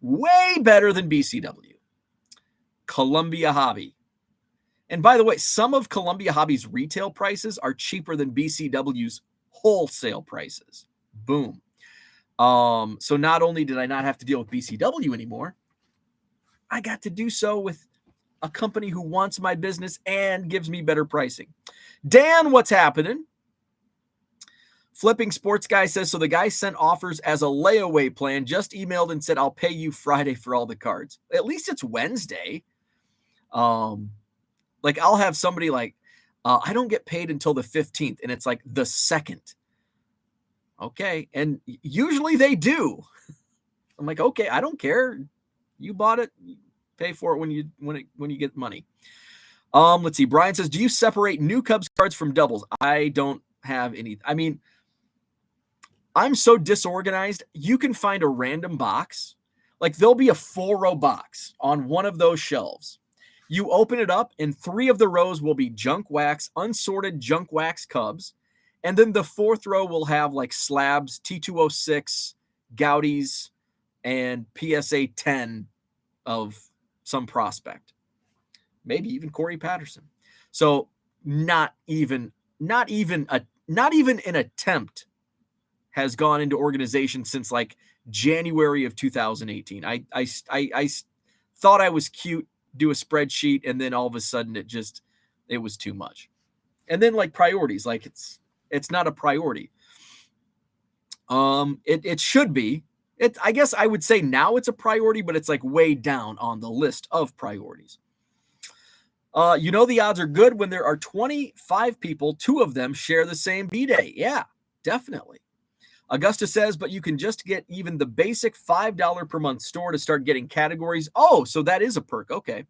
than BCW. Columbia Hobby. And by the way, some of Columbia Hobby's retail prices are cheaper than BCW's wholesale prices. Boom. So not only did I not have to deal with BCW anymore, I got to do so with a company who wants my business and gives me better pricing. Dan, what's happening? Flipping Sports Guy says, so the guy sent offers as a layaway plan, just emailed and said, I'll pay you Friday for all the cards. At least it's Wednesday. Like I'll have somebody like, I don't get paid until the 15th, and it's like the 2nd. Okay. And usually they do. I'm like, okay, I don't care. You bought it, pay for it when you get money. Let's see. Brian says, do you separate new Cubs cards from doubles? I don't have any. I mean, I'm so disorganized. You can find a random box. Like there'll be a 4-row box on one of those shelves. You open it up and 3 of the rows will be junk wax, unsorted junk wax Cubs. And then the 4th row will have like slabs, T206, Goudies, and PSA 10 of some prospect. Maybe even Corey Patterson. So not even an attempt has gone into organization since like January of 2018. I thought I was cute, do a spreadsheet, and then all of a sudden it was too much. And then like priorities, like it's not a priority. It should be. I guess I would say now it's a priority, but it's like way down on the list of priorities. The odds are good when there are 25 people, 2 of them share the same B-Day. Yeah, definitely. Augusta says, but you can just get even the basic $5 per month store to start getting categories. Oh, so that is a perk. Okay.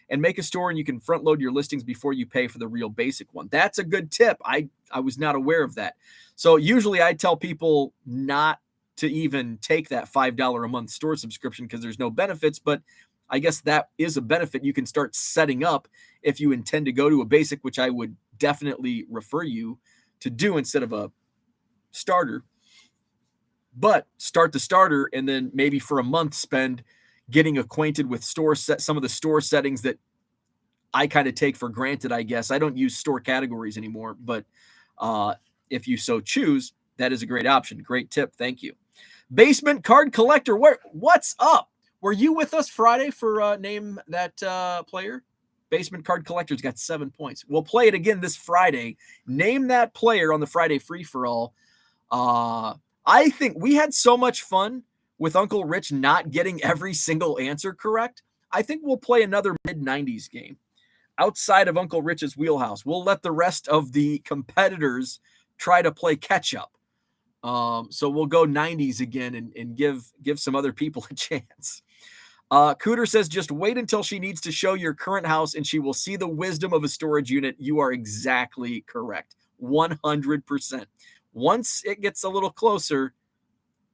And make a store and you can front load your listings before you pay for the real basic one. That's a good tip. I was not aware of that. So usually I tell people not to even take that $5 a month store subscription because there's no benefits, but I guess that is a benefit you can start setting up if you intend to go to a basic, which I would definitely refer you to do instead of a starter. But start the starter and then maybe for a month spend getting acquainted with some of the store settings that I kind of take for granted, I guess. I don't use store categories anymore, but if you so choose, that is a great option. Great tip. Thank you. Basement Card Collector, what's up? Were you with us Friday for Name That Player? Basement Card Collector's got 7 points. We'll play it again this Friday. Name that player on the Friday free-for-all. I think we had so much fun with Uncle Rich not getting every single answer correct. I think we'll play another mid-90s game outside of Uncle Rich's wheelhouse. We'll let the rest of the competitors try to play catch-up. So we'll go 90s again and give some other people a chance. Cooter says, just wait until she needs to show your current house and she will see the wisdom of a storage unit. You are exactly correct. 100%. Once it gets a little closer,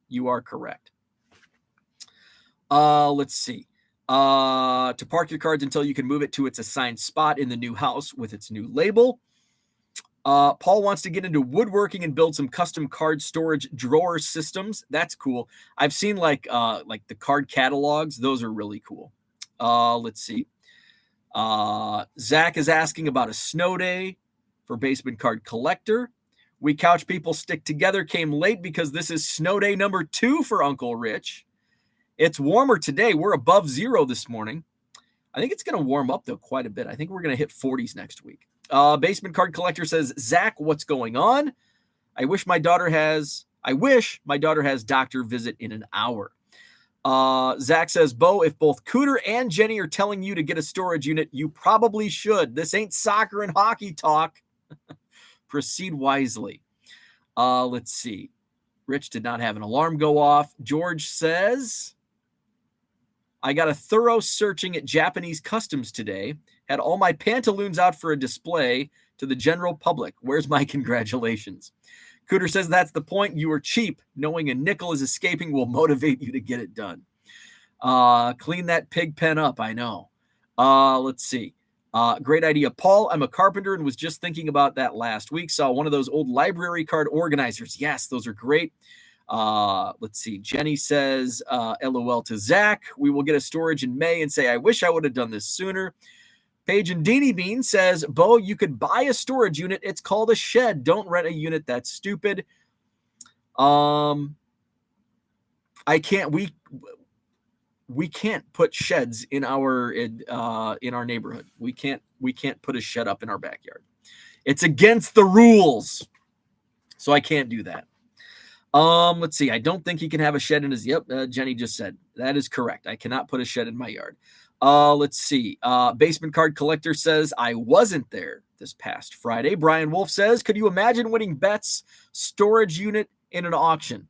you are correct. Let's see. To park your cards until you can move it to its assigned spot in the new house with its new label. Paul wants to get into woodworking and build some custom card storage drawer systems. That's cool. I've seen like the card catalogs. Those are really cool. Let's see. Zach is asking about a snow day for Basement Card Collector. We Couch People Stick Together came late because this is snow day number 2 for Uncle Rich. It's warmer today. We're above 0 this morning. I think it's going to warm up, though, quite a bit. I think we're going to hit 40s next week. Basement Card Collector says, Zach, what's going on? I wish my daughter has doctor visit in an hour. Zach says, Bo, if both Cooter and Jenny are telling you to get a storage unit, you probably should. This ain't soccer and hockey talk. Proceed wisely. Let's see. Rich did not have an alarm go off. George says, I got a thorough searching at Japanese customs today. Had all my pantaloons out for a display to the general public. Where's my congratulations? Cooter says that's the point. You are cheap. Knowing a nickel is escaping will motivate you to get it done. Clean that pig pen up. I know. Let's see. Great idea. Paul, I'm a carpenter and was just thinking about that last week. Saw one of those old library card organizers. Yes, those are great. Let's see. Jenny says, LOL to Zach. We will get a storage in May and say, I wish I would have done this sooner. Paige and Deanie Bean says, Bo, you could buy a storage unit. It's called a shed. Don't rent a unit. That's stupid. I can't, we can't put sheds in our neighborhood. We can't put a shed up in our backyard. It's against the rules. So I can't do that. Let's see. I don't think he can have a shed in his, Jenny just said. That is correct. I cannot put a shed in my yard. Let's see. Basement Card Collector says, I wasn't there this past Friday. Brian Wolf says, could you imagine winning Bet's storage unit in an auction?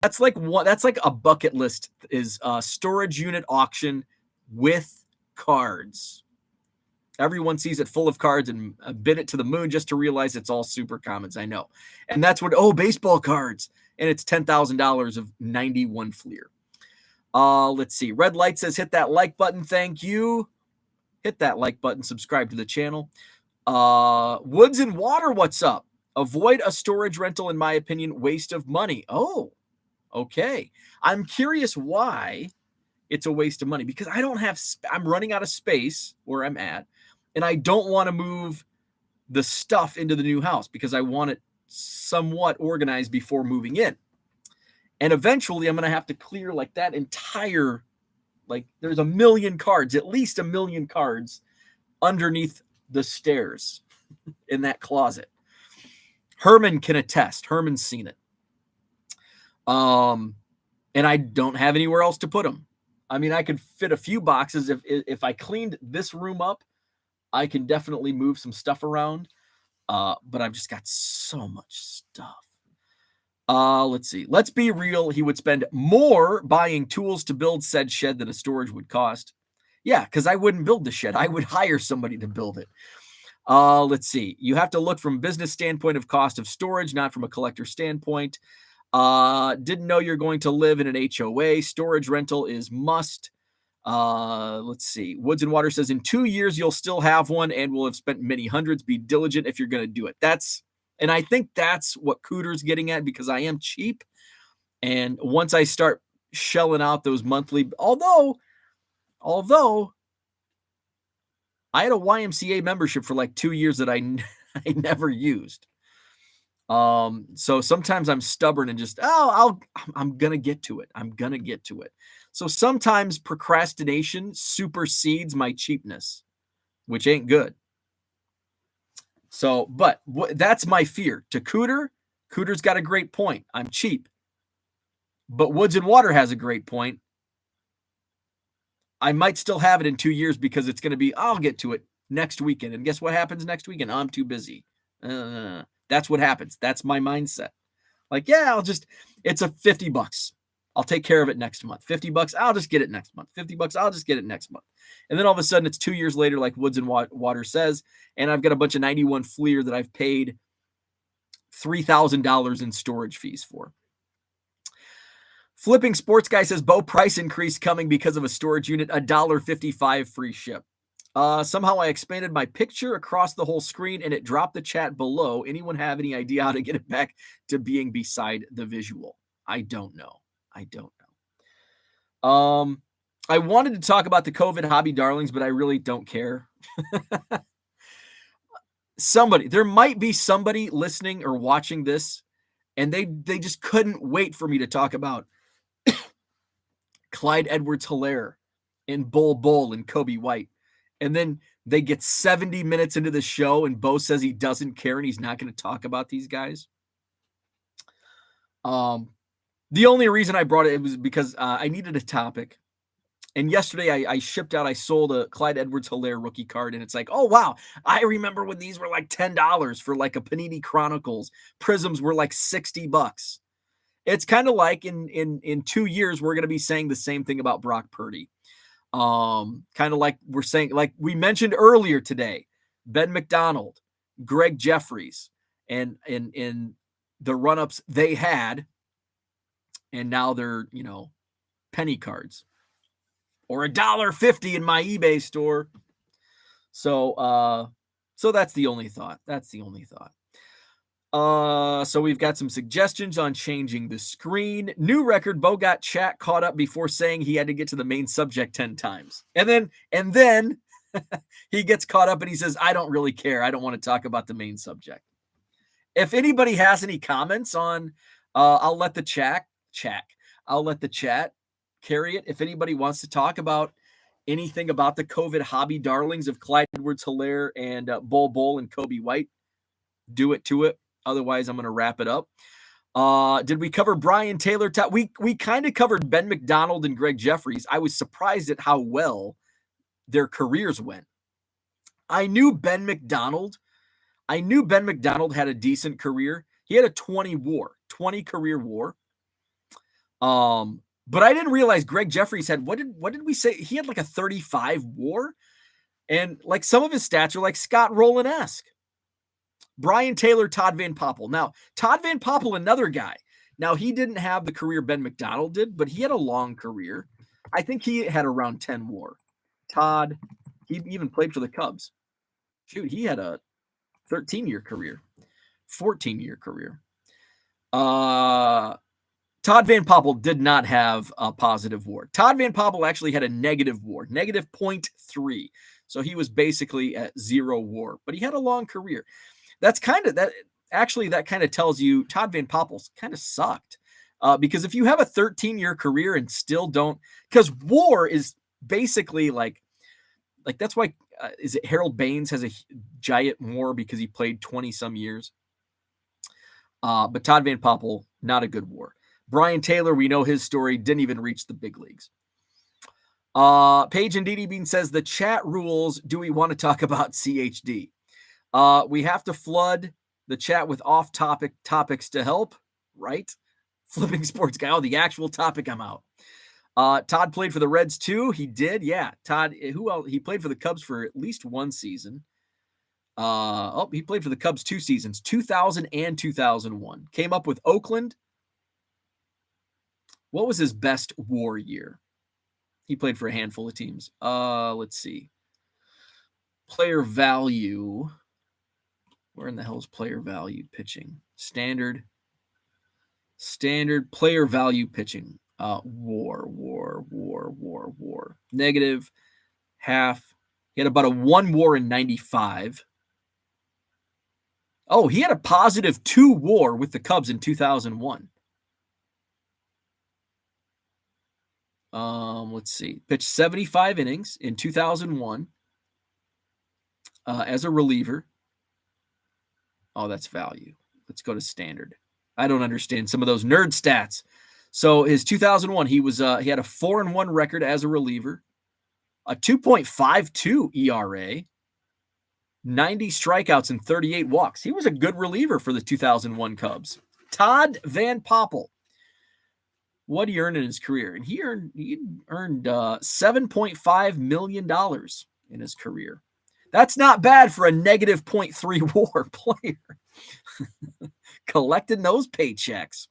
That's like a bucket list is a storage unit auction with cards. Everyone sees it full of cards and bid it to the moon just to realize it's all super commons. I know. And that's what, baseball cards. And it's $10,000 of 91 Fleer. Let's see. Red Light says, hit that like button. Thank you. Hit that like button. Subscribe to the channel. Woods and Water, what's up? Avoid a storage rental, in my opinion, waste of money. Oh, okay. I'm curious why it's a waste of money, because I'm running out of space where I'm at, and I don't want to move the stuff into the new house because I want it somewhat organized before moving in. And eventually I'm going to have to clear like that entire, there's a million cards, at least a million cards underneath the stairs in that closet. Herman can attest. Herman's seen it. And I don't have anywhere else to put them. I mean, I could fit a few boxes. If I cleaned this room up, I can definitely move some stuff around. But I've just got so much stuff. Let's see. Let's be real. He would spend more buying tools to build said shed than a storage would cost. Yeah, because I wouldn't build the shed. I would hire somebody to build it. Let's see. You have to look from a business standpoint of cost of storage, not from a collector standpoint. Didn't know you're going to live in an HOA. Storage rental is must. Let's see. Woods and Water says, in 2 years, you'll still have one and will have spent many hundreds. Be diligent if you're going to do it. And I think that's what Cooter's getting at, because I am cheap. And once I start shelling out those monthly, although I had a YMCA membership for like 2 years that I never used. So sometimes I'm stubborn and just, I'm going to get to it. I'm going to get to it. So sometimes procrastination supersedes my cheapness, which ain't good. So, but that's my fear. To Cooter's got a great point. I'm cheap. But Woods and Water has a great point. I might still have it in 2 years because it's going to be, I'll get to it next weekend. And guess what happens next weekend? I'm too busy. That's what happens. That's my mindset. Like, yeah, it's a $50. I'll take care of it next month. $50, I'll just get it next month. $50, I'll just get it next month. And then all of a sudden it's 2 years later, like Woods and Water says, and I've got a bunch of 91 Fleer that I've paid $3,000 in storage fees for. Flipping Sports Guy says, Bo price increase coming because of a storage unit, $1.55 free ship. Somehow I expanded my picture across the whole screen and it dropped the chat below. Anyone have any idea how to get it back to being beside the visual? I don't know. I wanted to talk about the COVID hobby darlings, but I really don't care. There might be somebody listening or watching this, and they just couldn't wait for me to talk about Clyde Edwards-Helaire and Bull and Kobe White. And then they get 70 minutes into the show and Bo says he doesn't care and he's not going to talk about these guys. The only reason I brought it was because I needed a topic. And yesterday I sold a Clyde Edwards-Helaire rookie card. And it's like, oh, wow. I remember when these were like $10 for like a Panini Chronicles. Prisms were like $60. It's kind of like in 2 years, we're going to be saying the same thing about Brock Purdy. Kind of like we're saying, like we mentioned earlier today, Ben McDonald, Gregg Jefferies, and the run-ups they had, and now they're, penny cards or $1.50 in my eBay store. So that's the only thought. So we've got some suggestions on changing the screen. New record, Bo got chat caught up before saying he had to get to the main subject 10 times. And then he gets caught up and he says, I don't really care. I don't want to talk about the main subject. If anybody has any comments on, I'll let the chat carry it. If anybody wants to talk about anything about the COVID hobby darlings of Clyde Edwards-Helaire and Bull and Kobe White, do it to it. Otherwise, I'm going to wrap it up. Did we cover Brian Taylor? We kind of covered Ben McDonald and Gregg Jefferies. I was surprised at how well their careers went. I knew Ben McDonald had a decent career. He had a 20 career WAR. But I didn't realize Gregg Jefferies had, what did we say? He had like a 35 WAR. And like some of his stats are like Scott Rowland-esque. Brian Taylor, Todd Van Poppel. Now, Todd Van Poppel, another guy. Now, he didn't have the career Ben McDonald did, but he had a long career. I think he had around 10 WAR. Todd, he even played for the Cubs. Shoot, he had a 13-year career, 14-year career. Todd Van Poppel did not have a positive WAR. Todd Van Poppel actually had a negative WAR, negative 0.3. So he was basically at 0 WAR, but he had a long career. That kind of tells you Todd Van Poppel's kind of sucked. Because if you have a 13-year career and still don't, because WAR is basically like that's why, is it Harold Baines has a giant WAR because he played 20 some years. But Todd Van Poppel, not a good WAR. Brian Taylor, we know his story, didn't even reach the big leagues. Paige and DD Bean says the chat rules. Do we want to talk about CHD? We have to flood the chat with off-topic topics to help, right? Flipping Sports Guy. Oh, the actual topic, I'm out. Todd played for the Reds too. He did, yeah. Todd, who else? He played for the Cubs for at least one season. He played for the Cubs 2 seasons, 2000 and 2001. Came up with Oakland. What was his best WAR year? He played for a handful of teams. Let's see. Player value. Where in the hell is player value pitching? Standard player value pitching. WAR. Negative half. He had about a 1 WAR in 95. Oh, he had a positive 2 WAR with the Cubs in 2001. Let's see. Pitched 75 innings in 2001 as a reliever. Oh, that's value. Let's go to standard. I don't understand some of those nerd stats. So his 2001, he had a 4-1 record as a reliever, a 2.52 ERA, 90 strikeouts and 38 walks. He was a good reliever for the 2001 Cubs. Todd Van Poppel what he earned in his career, and he earned $7.5 million in his career. That's not bad for a negative 0.3 WAR player. Collecting those paychecks.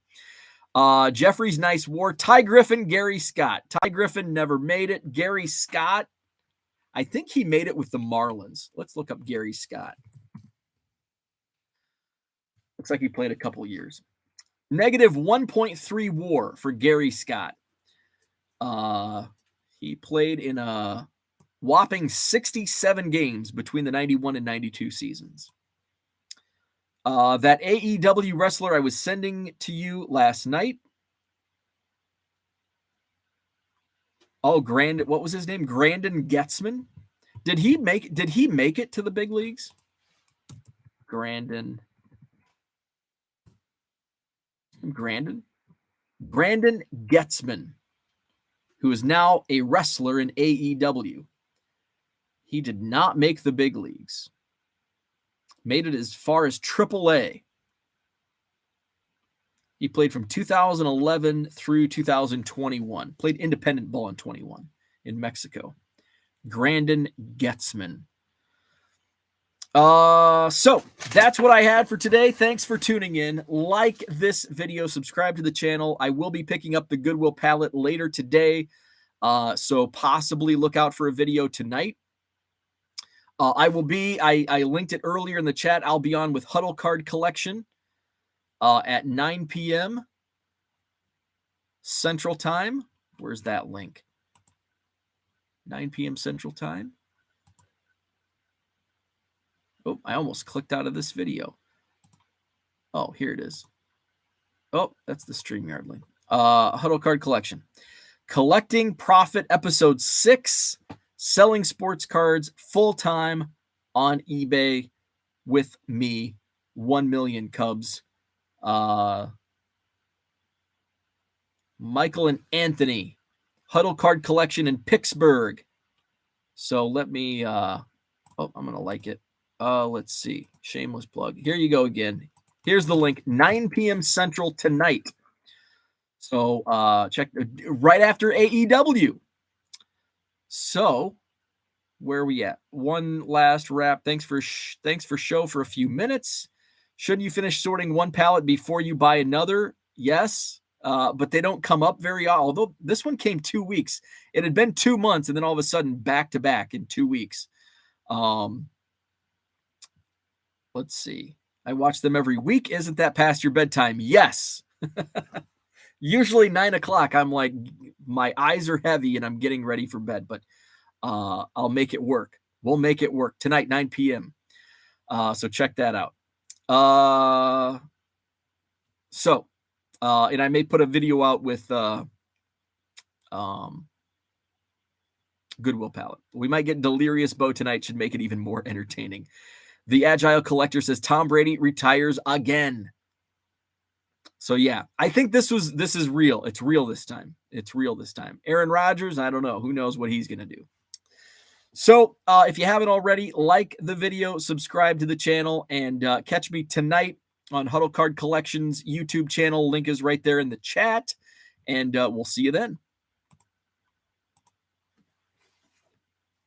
Jefferies, nice WAR. Ty Griffin, Gary Scott. Ty Griffin never made it. Gary Scott, I think he made it with the Marlins. Let's look up Gary Scott. Looks like he played a couple years. Negative 1.3 WAR for Gary Scott. He played in a whopping 67 games between the 91 and 92 seasons. That AEW wrestler I was sending to you last night. Oh, what was his name? Grandin Getzman. Did he make it to the big leagues? Brandon Getzman, who is now a wrestler in AEW. He did not make the big leagues. Made it as far as AAA. He played from 2011 through 2021. Played independent ball in 21 in Mexico. Grandin Getzman. So that's what I had for today. Thanks for tuning in. Like this video, subscribe to the channel. I will be picking up the Goodwill palette later today. So possibly look out for a video tonight. I linked it earlier in the chat. I'll be on with Huddle Card Collection at 9 p.m. Central Time. Where's that link? 9 p.m. Central Time. Oh, I almost clicked out of this video. Oh, here it is. Oh, that's the StreamYard link. Huddle Card Collection. Collecting Profit Episode 6. Selling sports cards full-time on eBay with me. 1 million Cubs. Michael and Anthony. Huddle Card Collection in Pittsburgh. So let me... I'm going to like it. Let's see. Shameless plug. Here you go again. Here's the link. 9 p.m. Central tonight. So check right after AEW. So where are we at? One last wrap. Thanks for show for a few minutes. Should you finish sorting one pallet before you buy another? Yes. But they don't come up very often. Although this one came 2 weeks. It had been 2 months and then all of a sudden back to back in 2 weeks. Let's see. I watch them every week. Isn't that past your bedtime? Yes. Usually 9 o'clock. I'm like, my eyes are heavy and I'm getting ready for bed, but I'll make it work. We'll make it work tonight, 9 p.m. So check that out. And I may put a video out with Goodwill palette. We might get Delirious Bow tonight. Should make it even more entertaining. The Agile Collector says Tom Brady retires again. So yeah, I think this is real. It's real this time. Aaron Rodgers, I don't know. Who knows what he's going to do. So if you haven't already, like the video, subscribe to the channel, and catch me tonight on Huddle Card Collection's YouTube channel. Link is right there in the chat, and we'll see you then.